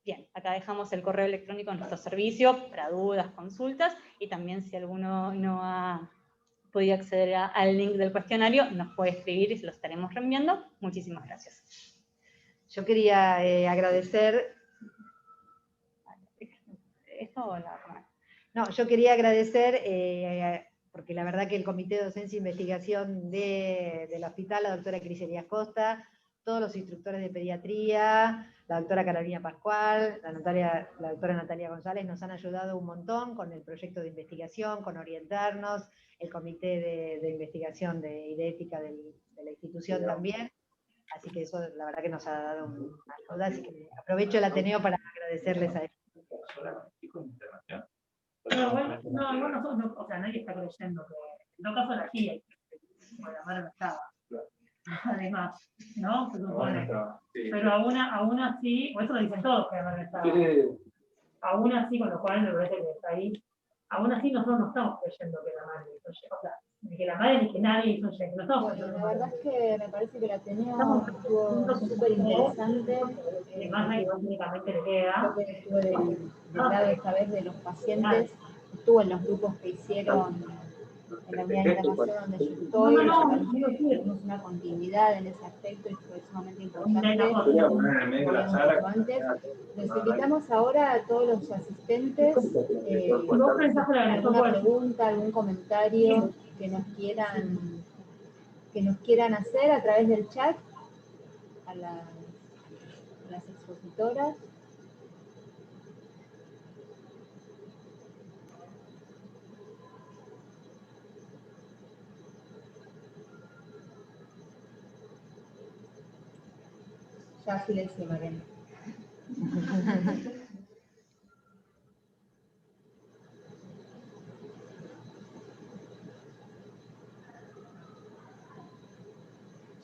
Bien, acá dejamos el correo electrónico en nuestro servicio para dudas, consultas, y también si alguno no ha podido acceder al link del cuestionario, nos puede escribir y se lo estaremos reenviando. Muchísimas gracias. Yo quería agradecer... ¿Esto o la...? No, yo quería agradecer, porque la verdad que el Comité de Docencia e Investigación del hospital, la doctora Criselia Costa, todos los instructores de pediatría, la doctora Carolina Pascual, la doctora Natalia González, nos han ayudado un montón con el proyecto de investigación, con orientarnos, el comité de investigación y de ética de la institución también, así que eso la verdad que nos ha dado una ayuda, así que aprovecho el Ateneo para agradecerles a ellos. No, igual nosotros, o sea, nadie está creyendo que, en todo caso la GIA, porque la madre no estaba. Además, ¿no? Se supone. Pero aún así, o eso lo dicen todos, que la madre estaba. Aún así, con lo cual me parece que está ahí, aún así nosotros no estamos creyendo que la madre hizo o sea, ni que la madre ni que nadie hizo no estamos creyendo. Bueno, la verdad es que me parece que el Ateneo estuvo súper interesante. Además, ahí únicamente le queda. Creo que estuvo del lado esta vez de los pacientes, estuvo en los grupos que hicieron en la unidad de internación donde yo estoy, tenemos una continuidad en ese aspecto y fue sumamente importante. Les invitamos ahora a todos los asistentes alguna pregunta, algún comentario que nos quieran hacer a través del chat a las expositoras. Ya silencio, Mariana.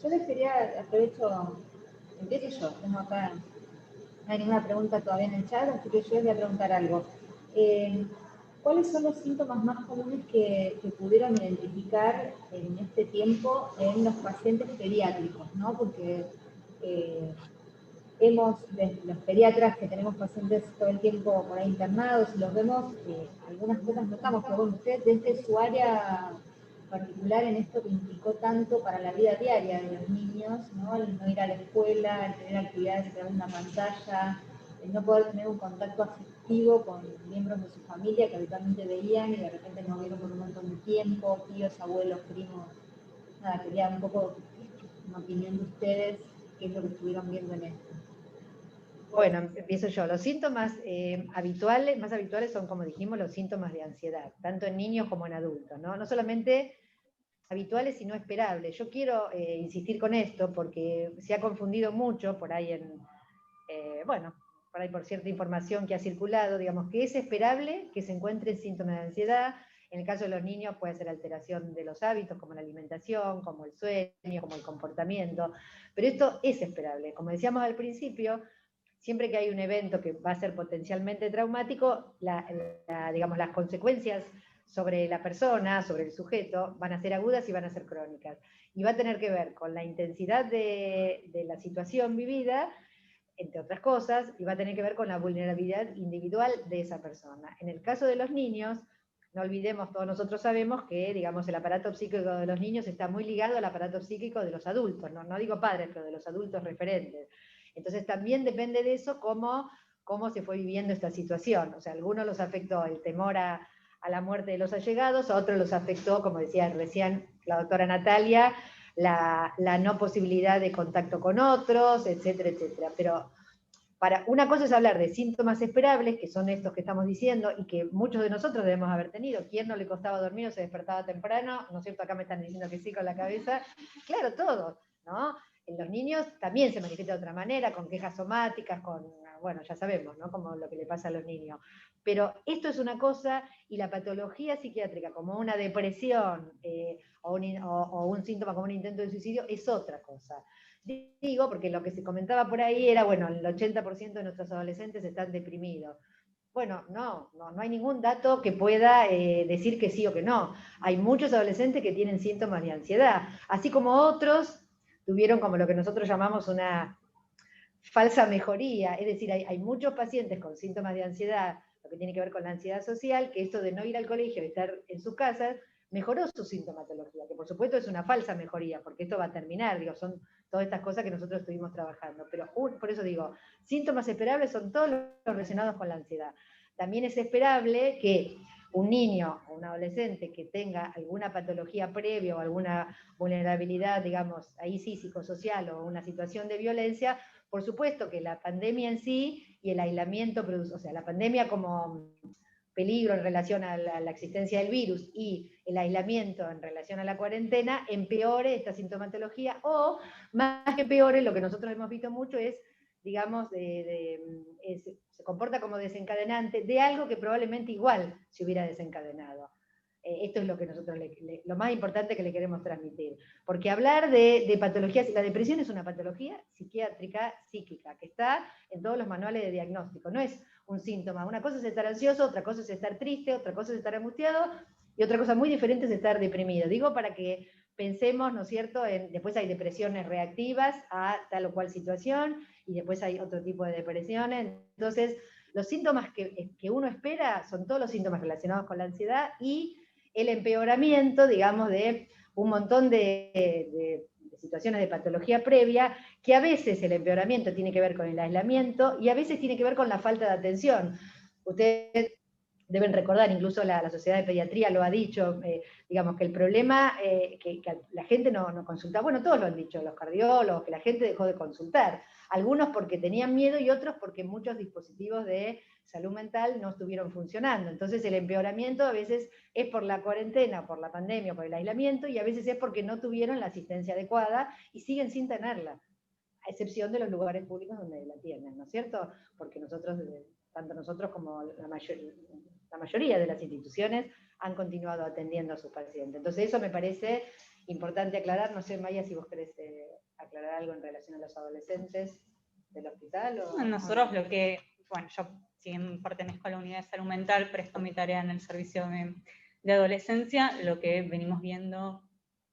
Yo les quería, aprovecho, empiezo yo, tengo acá, no hay ninguna pregunta todavía en el chat, así que yo les voy a preguntar algo. ¿Cuáles son los síntomas más comunes que pudieron identificar en este tiempo en los pacientes pediátricos, ¿no? Porque desde los pediatras que tenemos pacientes todo el tiempo por ahí internados, y los vemos, algunas cosas notamos, pero bueno, usted desde su área particular en esto que implicó tanto para la vida diaria de los niños, ¿no? El no ir a la escuela, el tener actividades a través de una pantalla, el no poder tener un contacto afectivo con miembros de su familia que habitualmente veían y de repente no vieron por un montón de tiempo, tíos, abuelos, primos. Nada, quería un poco una opinión de ustedes, qué es lo que estuvieron viendo en esto. Bueno, empiezo yo. Los síntomas más habituales son, como dijimos, los síntomas de ansiedad, tanto en niños como en adultos, ¿no? No solamente habituales, sino esperables. Yo quiero insistir con esto porque se ha confundido mucho por ahí por ahí por cierta información que ha circulado, digamos, que es esperable que se encuentren síntomas de ansiedad. En el caso de los niños puede ser alteración de los hábitos, como la alimentación, como el sueño, como el comportamiento, pero esto es esperable. Como decíamos al principio, siempre que hay un evento que va a ser potencialmente traumático, digamos, las consecuencias sobre la persona, sobre el sujeto, van a ser agudas y van a ser crónicas. Y va a tener que ver con la intensidad de la situación vivida, entre otras cosas, y va a tener que ver con la vulnerabilidad individual de esa persona. En el caso de los niños, no olvidemos, todos nosotros sabemos que, digamos, el aparato psíquico de los niños está muy ligado al aparato psíquico de los adultos, no digo padres, pero de los adultos referentes. Entonces también depende de eso cómo se fue viviendo esta situación. O sea, a algunos los afectó el temor a la muerte de los allegados, a otros los afectó, como decía recién la doctora Natalia, la no posibilidad de contacto con otros, etcétera, etcétera. Pero una cosa es hablar de síntomas esperables, que son estos que estamos diciendo, y que muchos de nosotros debemos haber tenido. ¿Quién no le costaba dormir o se despertaba temprano? ¿No es cierto? Acá me están diciendo que sí con la cabeza. Claro, todos, ¿no? En los niños también se manifiesta de otra manera, con quejas somáticas, bueno, ya sabemos, ¿no? Como lo que le pasa a los niños. Pero esto es una cosa, y la patología psiquiátrica, como una depresión o un síntoma como un intento de suicidio, es otra cosa. Digo, porque lo que se comentaba por ahí era, bueno, el 80% de nuestros adolescentes están deprimidos. Bueno, no hay ningún dato que pueda decir que sí o que no. Hay muchos adolescentes que tienen síntomas de ansiedad, así como otros tuvieron como lo que nosotros llamamos una falsa mejoría, es decir, hay muchos pacientes con síntomas de ansiedad, lo que tiene que ver con la ansiedad social, que esto de no ir al colegio, de estar en sus casas, mejoró su sintomatología, que por supuesto es una falsa mejoría, porque esto va a terminar, son todas estas cosas que nosotros estuvimos trabajando, pero por eso digo, síntomas esperables son todos los relacionados con la ansiedad. También es esperable que un niño o un adolescente que tenga alguna patología previa o alguna vulnerabilidad, digamos, ahí sí, psicosocial o una situación de violencia, por supuesto que la pandemia en sí y el aislamiento, o sea, la pandemia como peligro en relación a la existencia del virus y el aislamiento en relación a la cuarentena, empeore esta sintomatología, o más que empeore, lo que nosotros hemos visto mucho es, digamos, se comporta como desencadenante de algo que probablemente igual se hubiera desencadenado. Esto es lo que nosotros, lo más importante que le queremos transmitir. Porque hablar de patologías, la depresión es una patología psiquiátrica, psíquica, que está en todos los manuales de diagnóstico, no es un síntoma. Una cosa es estar ansioso, otra cosa es estar triste, otra cosa es estar angustiado, y otra cosa muy diferente es estar deprimido. Digo para que pensemos, ¿no es cierto?, después hay depresiones reactivas a tal o cual situación, y después hay otro tipo de depresiones. Entonces, los síntomas que uno espera son todos los síntomas relacionados con la ansiedad y el empeoramiento, digamos, de un montón de situaciones de patología previa, que a veces el empeoramiento tiene que ver con el aislamiento y a veces tiene que ver con la falta de atención. Ustedes deben recordar, incluso la Sociedad de Pediatría lo ha dicho, digamos que el problema que la gente no consulta, bueno, todos lo han dicho, los cardiólogos, que la gente dejó de consultar, algunos porque tenían miedo y otros porque muchos dispositivos de salud mental no estuvieron funcionando. Entonces el empeoramiento a veces es por la cuarentena, por la pandemia, por el aislamiento, y a veces es porque no tuvieron la asistencia adecuada y siguen sin tenerla, a excepción de los lugares públicos donde la tienen, ¿no es cierto? Porque nosotros, tanto nosotros como la mayoría de las instituciones han continuado atendiendo a sus pacientes. Entonces eso me parece importante aclarar. No sé, Maya, si vos querés aclarar algo en relación a los adolescentes del hospital. Nosotros lo que bueno, yo si pertenezco a la unidad de salud mental, presto mi tarea en el servicio de adolescencia, lo que venimos viendo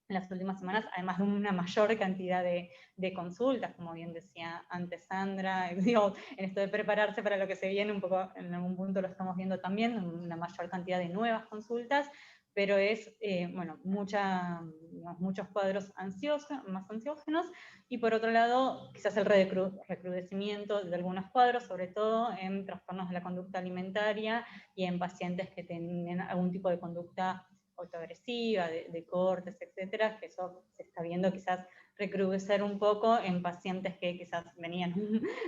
en las últimas semanas, además de una mayor cantidad de consultas, como bien decía antes Sandra, digo, en esto de prepararse para lo que se viene, un poco en algún punto lo estamos viendo también, una mayor cantidad de nuevas consultas, pero es, bueno, muchos cuadros más ansiógenos, y por otro lado, quizás el recrudecimiento de algunos cuadros, sobre todo en trastornos de la conducta alimentaria y en pacientes que tienen algún tipo de conducta autoagresiva, de cortes, etcétera, que eso se está viendo quizás recrudecer un poco en pacientes que quizás venían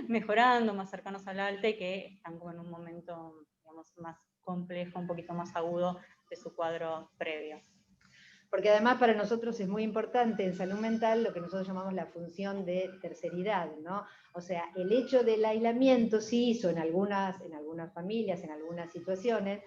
mejorando, más cercanos al alta y que están como en un momento, digamos, más complejo, un poquito más agudo de su cuadro previo. Porque además para nosotros es muy importante en salud mental lo que nosotros llamamos la función de terceridad, ¿no? O sea, el hecho del aislamiento sí hizo en algunas familias, en algunas situaciones,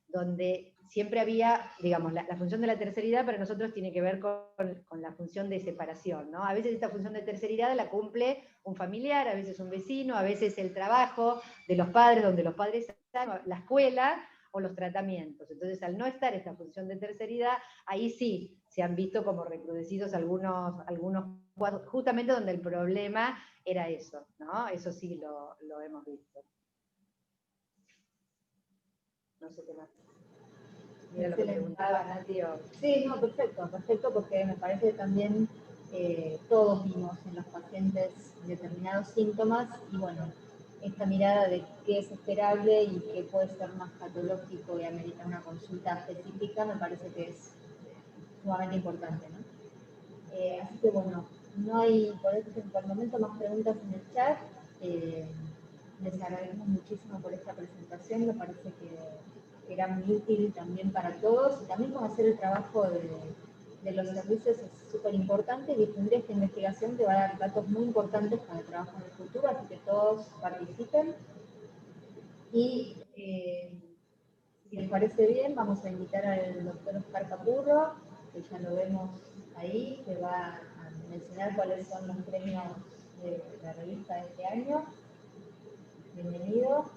donde siempre había, digamos, la función de la terceridad para nosotros tiene que ver con la función de separación, ¿no? A veces esta función de terceridad la cumple un familiar, a veces un vecino, a veces el trabajo de los padres, donde los padres están, la escuela o los tratamientos. Entonces, al no estar esta función de terceridad, ahí sí se han visto como recrudecidos algunos cuadros, justamente donde el problema era eso, ¿no? Eso sí lo hemos visto. No sé qué más. Mira lo que preguntaba Nati. Sí, no, perfecto, porque me parece que también todos vimos en los pacientes determinados síntomas y bueno, esta mirada de qué es esperable y qué puede ser más patológico y amerita una consulta específica me parece que es sumamente importante, ¿no? Así que bueno, no hay por el momento más preguntas en el chat. Les agradecemos muchísimo por esta presentación, me parece que era muy útil también para todos, y también conocer el trabajo de los servicios es súper importante, y difundir esta investigación que va a dar datos muy importantes para el trabajo en el futuro, así que todos participen. Y si les parece bien, vamos a invitar al doctor Oscar Capurro, que ya lo vemos ahí, que va a mencionar cuáles son los premios de la revista de este año. Bienvenido.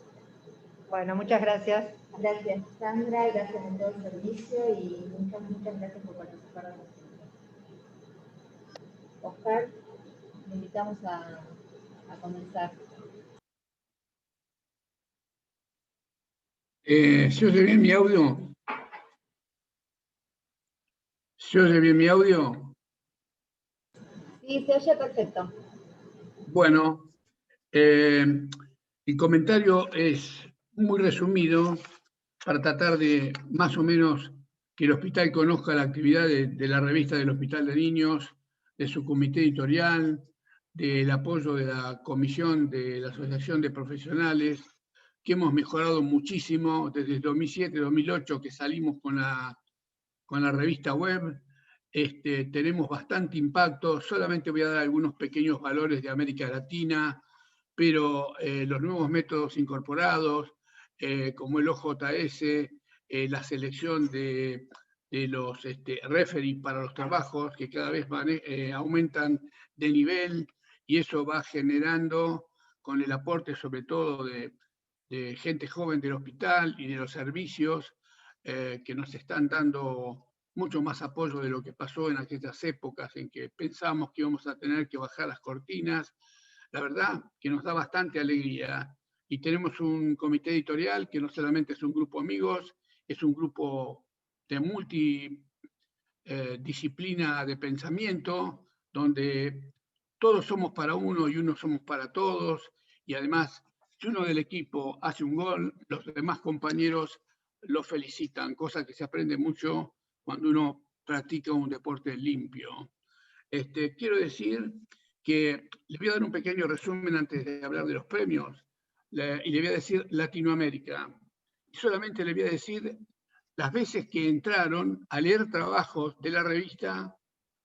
Bueno, muchas gracias. Gracias Sandra, gracias por todo el servicio y muchas gracias por participar de nosotros. Oscar, le invitamos a comenzar. ¿Se oye bien mi audio? ¿Se oye bien mi audio? Sí, se oye perfecto. Bueno, el comentario es muy resumido para tratar de más o menos que el hospital conozca la actividad de la revista del Hospital de Niños, de su comité editorial, del apoyo de la comisión de la Asociación de Profesionales, que hemos mejorado muchísimo desde 2007-2008 que salimos con la revista web. Tenemos bastante impacto, solamente voy a dar algunos pequeños valores de América Latina, pero los nuevos métodos incorporados, como el OJS, la selección de los referees para los trabajos, que cada vez aumentan de nivel, y eso va generando, con el aporte sobre todo de gente joven del hospital y de los servicios, que nos están dando mucho más apoyo de lo que pasó en aquellas épocas en que pensamos que íbamos a tener que bajar las cortinas. La verdad que nos da bastante alegría. Y tenemos un comité editorial que no solamente es un grupo de amigos, es un grupo de multidisciplina de pensamiento, donde todos somos para uno y uno somos para todos, y además, si uno del equipo hace un gol, los demás compañeros lo felicitan, cosa que se aprende mucho cuando uno practica un deporte limpio. Quiero decir que les voy a dar un pequeño resumen antes de hablar de los premios, y le voy a decir Latinoamérica. Y solamente le voy a decir las veces que entraron a leer trabajos de la revista,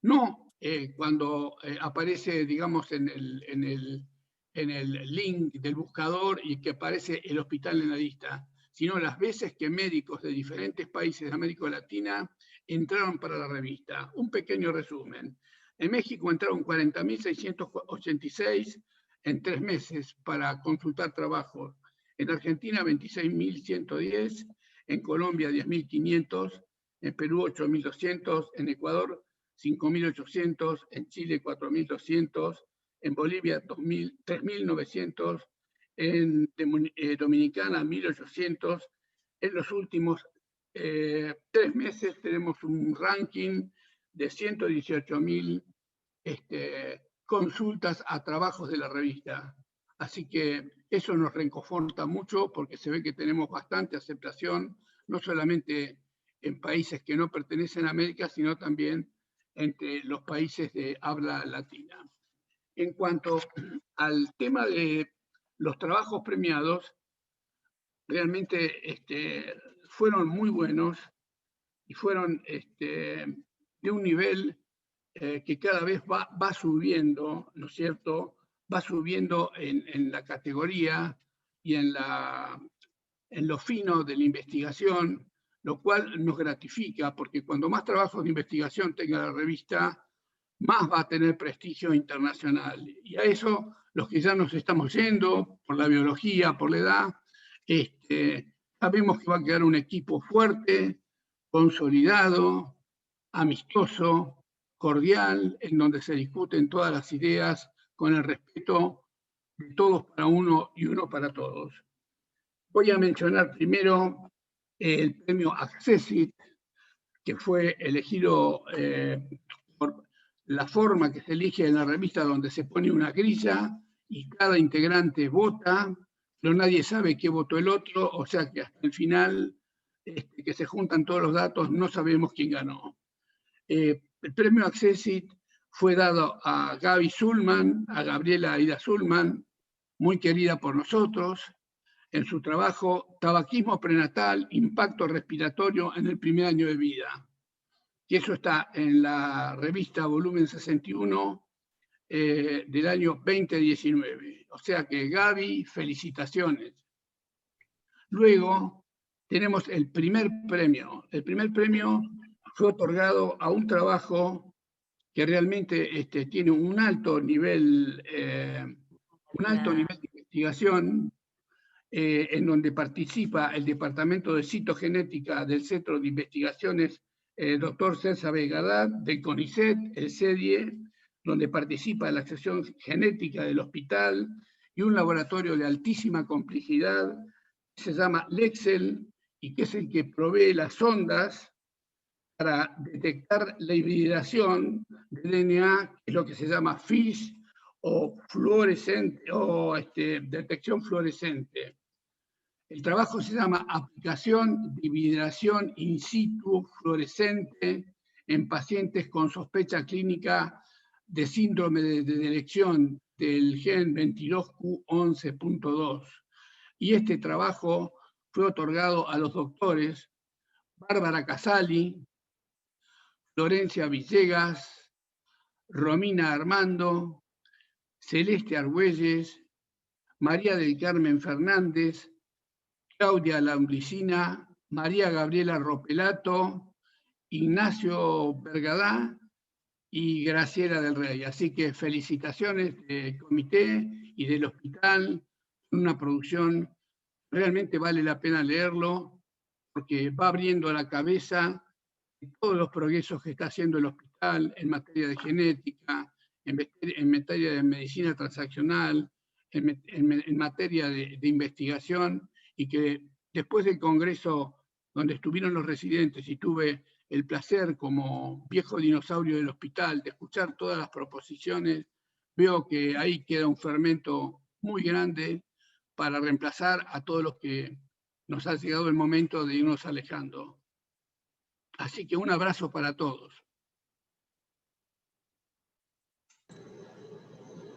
no cuando aparece, digamos, en el link del buscador y que aparece el hospital en la lista, sino las veces que médicos de diferentes países de América Latina entraron para la revista. Un pequeño resumen. En México entraron 40.686 en 3 meses para consultar trabajos. En Argentina 26.110, en Colombia 10.500, en Perú 8.200, en Ecuador 5.800, en Chile 4.200, en Bolivia 3.900, en Dominicana 1.800. En los últimos 3 meses tenemos un ranking de 118.000 consultas a trabajos de la revista. Así que eso nos reconforta mucho porque se ve que tenemos bastante aceptación, no solamente en países que no pertenecen a América, sino también entre los países de habla latina. En cuanto al tema de los trabajos premiados, realmente fueron muy buenos y fueron de un nivel que cada vez va subiendo, ¿no es cierto? Va subiendo en la categoría y en lo fino de la investigación, lo cual nos gratifica, porque cuando más trabajos de investigación tenga la revista, más va a tener prestigio internacional. Y a eso, los que ya nos estamos yendo, por la biología, por la edad, sabemos que va a quedar un equipo fuerte, consolidado, amistoso, cordial, en donde se discuten todas las ideas con el respeto de todos para uno y uno para todos. Voy a mencionar primero el premio Accessit, que fue elegido por la forma que se elige en la revista, donde se pone una grilla y cada integrante vota, pero nadie sabe qué votó el otro, o sea que hasta el final, que se juntan todos los datos, no sabemos quién ganó. El premio Accessit fue dado a Gaby Sulman, a Gabriela Aida Sulman, muy querida por nosotros, en su trabajo Tabaquismo prenatal, impacto respiratorio en el primer año de vida. Y eso está en la revista volumen 61 del año 2019. O sea que Gaby, felicitaciones. Luego tenemos el primer premio. El primer premio fue otorgado a un trabajo que realmente tiene un alto nivel de investigación, en donde participa el Departamento de Citogenética del Centro de Investigaciones Dr. César Vegadad, del CONICET, el CEDIE, donde participa la sección genética del hospital, y un laboratorio de altísima complejidad que se llama Lexel, y que es el que provee las ondas para detectar la hibridación del DNA, que es lo que se llama FISH, o fluorescente, o detección fluorescente. El trabajo se llama Aplicación de hibridación in situ fluorescente en pacientes con sospecha clínica de síndrome de delección del gen 22q11.2. Y este trabajo fue otorgado a los doctores Bárbara Casali, Florencia Villegas, Romina Armando, Celeste Argüelles, María del Carmen Fernández, Claudia Lambricina, María Gabriela Ropelato, Ignacio Bergadá y Graciela del Rey. Así que felicitaciones del comité y del hospital. Una producción, realmente vale la pena leerlo, porque va abriendo la cabeza de todos los progresos que está haciendo el hospital en materia de genética, en materia de medicina transaccional, en materia de investigación, y que después del congreso donde estuvieron los residentes y tuve el placer como viejo dinosaurio del hospital de escuchar todas las proposiciones, veo que ahí queda un fermento muy grande para reemplazar a todos los que nos ha llegado el momento de irnos alejando. Así que un abrazo para todos.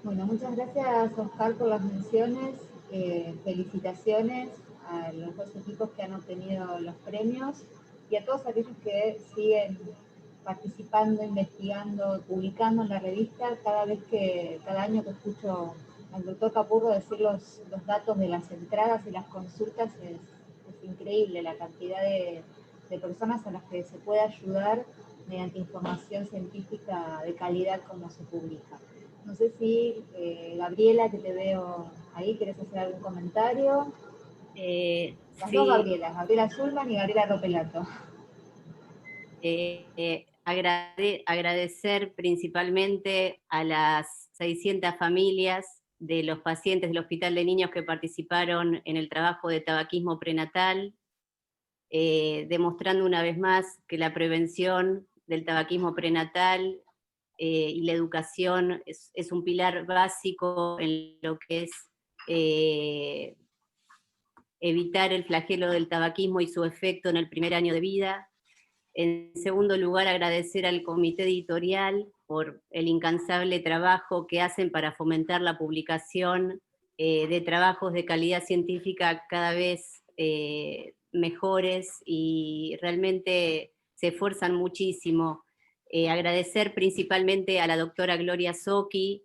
Bueno, muchas gracias, Oscar, por las menciones. Felicitaciones a los dos equipos que han obtenido los premios y a todos aquellos que siguen participando, investigando, publicando en la revista. Cada año que escucho al doctor Capurro decir los datos de las entradas y las consultas, es increíble la cantidad de personas a las que se puede ayudar mediante información científica de calidad como se publica. No sé si, Gabriela, que te veo ahí, ¿quieres hacer algún comentario? Las Sí, dos Gabrielas, Gabriela Zulman y Gabriela Ropelato. agradecer principalmente a las 600 familias de los pacientes del Hospital de Niños que participaron en el trabajo de tabaquismo prenatal, demostrando una vez más que la prevención del tabaquismo prenatal y la educación es un pilar básico en lo que es evitar el flagelo del tabaquismo y su efecto en el primer año de vida. En segundo lugar, agradecer al comité editorial por el incansable trabajo que hacen para fomentar la publicación de trabajos de calidad científica cada vez mejores, y realmente se esfuerzan muchísimo. Agradecer principalmente a la doctora Gloria Socchi,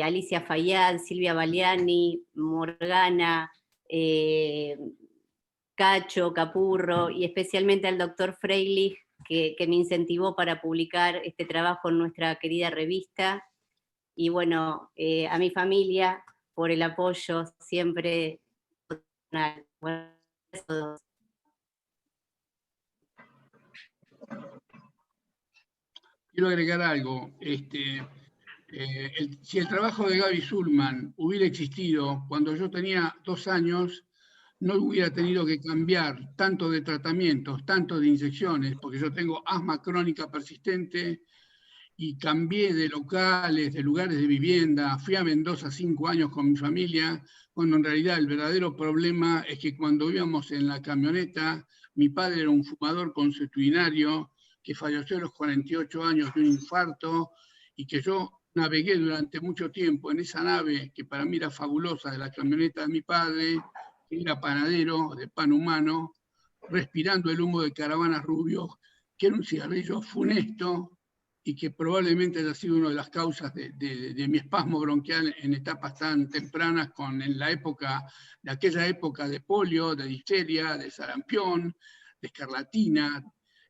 Alicia Fayad, Silvia Baliani, Morgana, Cacho, Capurro, y especialmente al doctor Freilich, que me incentivó para publicar este trabajo en nuestra querida revista, y bueno, a mi familia por el apoyo siempre. Quiero agregar algo. Si el trabajo de Gaby Zulman hubiera existido cuando yo tenía 2 años, no hubiera tenido que cambiar tanto de tratamientos, tanto de inyecciones, porque yo tengo asma crónica persistente y cambié de locales, de lugares de vivienda. Fui a Mendoza 5 años con mi familia, cuando en realidad el verdadero problema es que cuando íbamos en la camioneta, mi padre era un fumador consuetudinario que falleció a los 48 años de un infarto, y que yo navegué durante mucho tiempo en esa nave que para mí era fabulosa, de la camioneta de mi padre, que era panadero de pan humano, respirando el humo de Caravanas Rubio, que era un cigarrillo funesto y que probablemente haya sido una de las causas de mi espasmo bronquial en etapas tan tempranas, en la época, de aquella época de polio, de difteria, de sarampión, de escarlatina,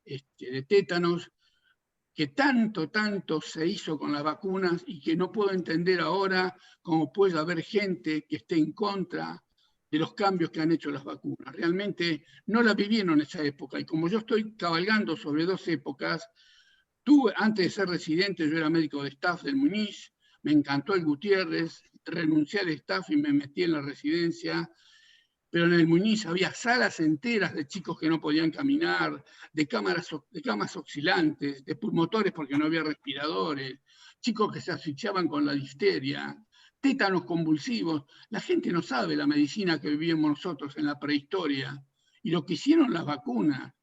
de tétanos, que tanto se hizo con las vacunas, y que no puedo entender ahora cómo puede haber gente que esté en contra de los cambios que han hecho las vacunas. Realmente no la vivieron en esa época, y como yo estoy cabalgando sobre 2 épocas, antes de ser residente, yo era médico de staff del Muñiz, me encantó el Gutiérrez, renuncié al staff y me metí en la residencia, pero en el Muñiz había salas enteras de chicos que no podían caminar, de camas oscilantes, de pulmotores porque no había respiradores, chicos que se asfixiaban con la difteria, tétanos convulsivos. La gente no sabe la medicina que vivíamos nosotros en la prehistoria y lo que hicieron las vacunas.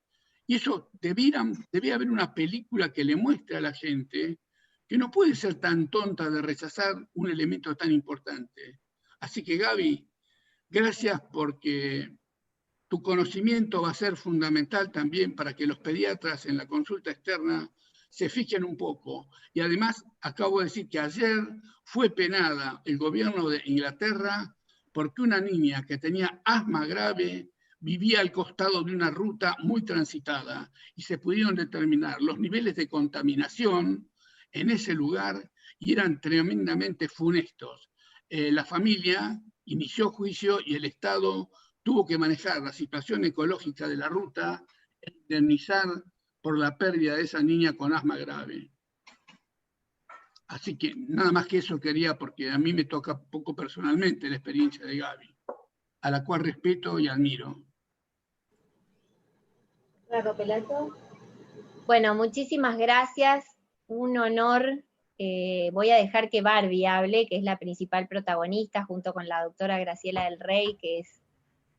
Y eso debía haber una película que le muestre a la gente que no puede ser tan tonta de rechazar un elemento tan importante. Así que, Gaby, gracias, porque tu conocimiento va a ser fundamental también para que los pediatras en la consulta externa se fijen un poco. Y además, acabo de decir que ayer fue penada el gobierno de Inglaterra porque una niña que tenía asma grave vivía al costado de una ruta muy transitada, y se pudieron determinar los niveles de contaminación en ese lugar y eran tremendamente funestos. La familia inició juicio y el Estado tuvo que manejar la situación ecológica de la ruta e indemnizar por la pérdida de esa niña con asma grave. Así que nada más que eso quería, porque a mí me toca poco personalmente la experiencia de Gaby, a la cual respeto y admiro. Claro, Pelato. Bueno, muchísimas gracias, un honor. Voy a dejar que Barbie hable, que es la principal protagonista, junto con la doctora Graciela del Rey, que es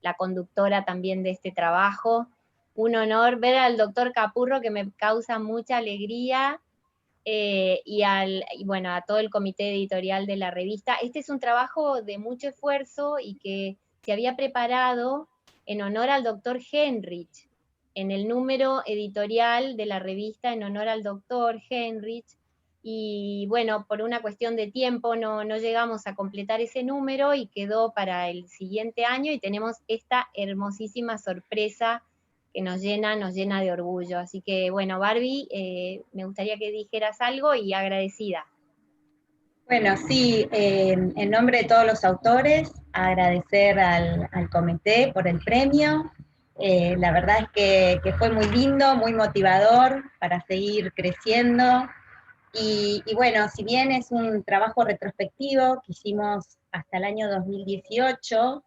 la conductora también de este trabajo. Un honor ver al doctor Capurro, que me causa mucha alegría, y bueno, a todo el comité editorial de la revista. Este es un trabajo de mucho esfuerzo y que se había preparado en honor al doctor Henrich, en el número editorial de la revista en honor al doctor Henrich, y bueno, por una cuestión de tiempo no llegamos a completar ese número y quedó para el siguiente año, y tenemos esta hermosísima sorpresa que nos llena de orgullo. Así que bueno, Barbie, me gustaría que dijeras algo, y agradecida. Bueno, sí, en nombre de todos los autores, agradecer al comité por el premio. La verdad es que fue muy lindo, muy motivador para seguir creciendo. Y bueno, si bien es un trabajo retrospectivo que hicimos hasta el año 2018,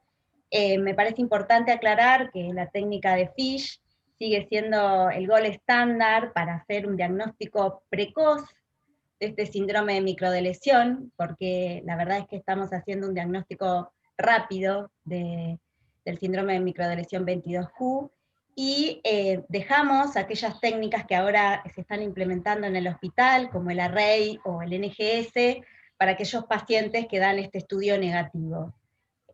me parece importante aclarar que la técnica de FISH sigue siendo el gold estándar para hacer un diagnóstico precoz de este síndrome de microdeleción, porque la verdad es que estamos haciendo un diagnóstico rápido del síndrome de microdeleción 22q, y dejamos aquellas técnicas que ahora se están implementando en el hospital, como el Array o el NGS, para aquellos pacientes que dan este estudio negativo.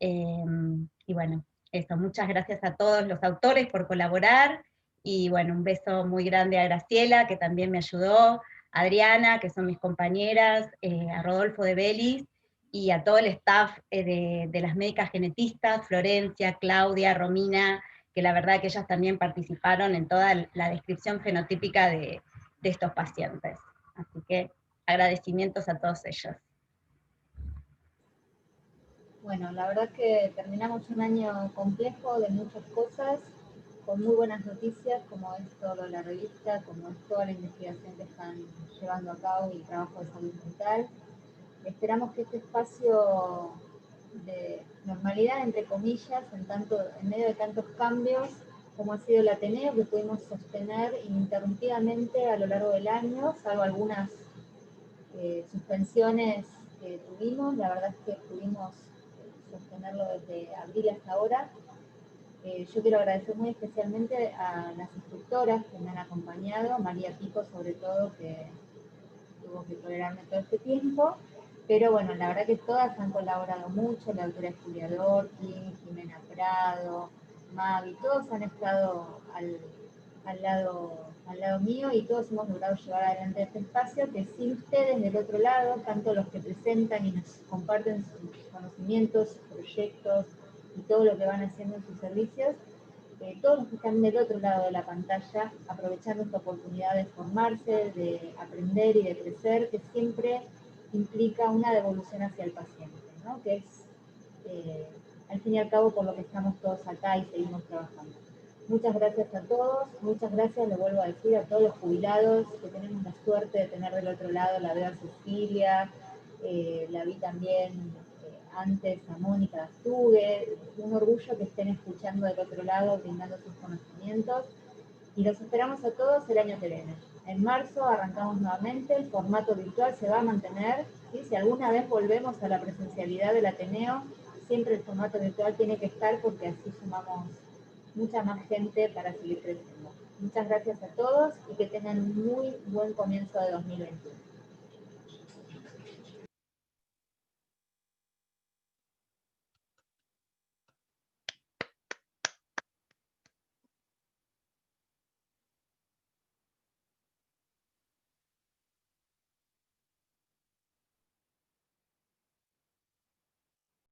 Y bueno, eso, muchas gracias a todos los autores por colaborar, y bueno, un beso muy grande a Graciela, que también me ayudó, a Adriana, que son mis compañeras, a Rodolfo de Belis, y a todo el staff de las médicas genetistas, Florencia, Claudia, Romina, que la verdad que ellas también participaron en toda la descripción fenotípica de estos pacientes. Así que agradecimientos a todos ellos. Bueno, la verdad que terminamos un año complejo de muchas cosas, con muy buenas noticias, como es todo lo de la revista, como es toda la investigación que están llevando a cabo y el trabajo de salud mental. Esperamos que este espacio de normalidad, entre comillas, en medio de tantos cambios, como ha sido el Ateneo, que pudimos sostener ininterrumpidamente a lo largo del año, salvo algunas suspensiones que tuvimos, la verdad es que pudimos sostenerlo desde abril hasta ahora. Yo quiero agradecer muy especialmente a las instructoras que me han acompañado, María Pico sobre todo, que tuvo que tolerarme todo este tiempo, pero bueno, la verdad que todas han colaborado mucho, la doctora Julia Dorkin, Jimena Prado, Mavi, todos han estado al lado mío, y todos hemos logrado llevar adelante este espacio, que sin ustedes del otro lado, tanto los que presentan y nos comparten sus conocimientos, sus proyectos y todo lo que van haciendo en sus servicios, todos los que están del otro lado de la pantalla, aprovechando esta oportunidad de formarse, de aprender y de crecer, que siempre implica una devolución hacia el paciente, ¿no? Que es, al fin y al cabo, por lo que estamos todos acá y seguimos trabajando. Muchas gracias a todos, muchas gracias, le vuelvo a decir, a todos los jubilados que tenemos la suerte de tener del otro lado, la veo a Cecilia, la vi también antes a Mónica Astugue, un orgullo que estén escuchando del otro lado, brindando sus conocimientos, y los esperamos a todos el año que viene. En marzo arrancamos nuevamente, el formato virtual se va a mantener, ¿sí? Si alguna vez volvemos a la presencialidad del Ateneo, siempre el formato virtual tiene que estar, porque así sumamos mucha más gente para seguir creciendo. Muchas gracias a todos y que tengan un muy buen comienzo de 2021.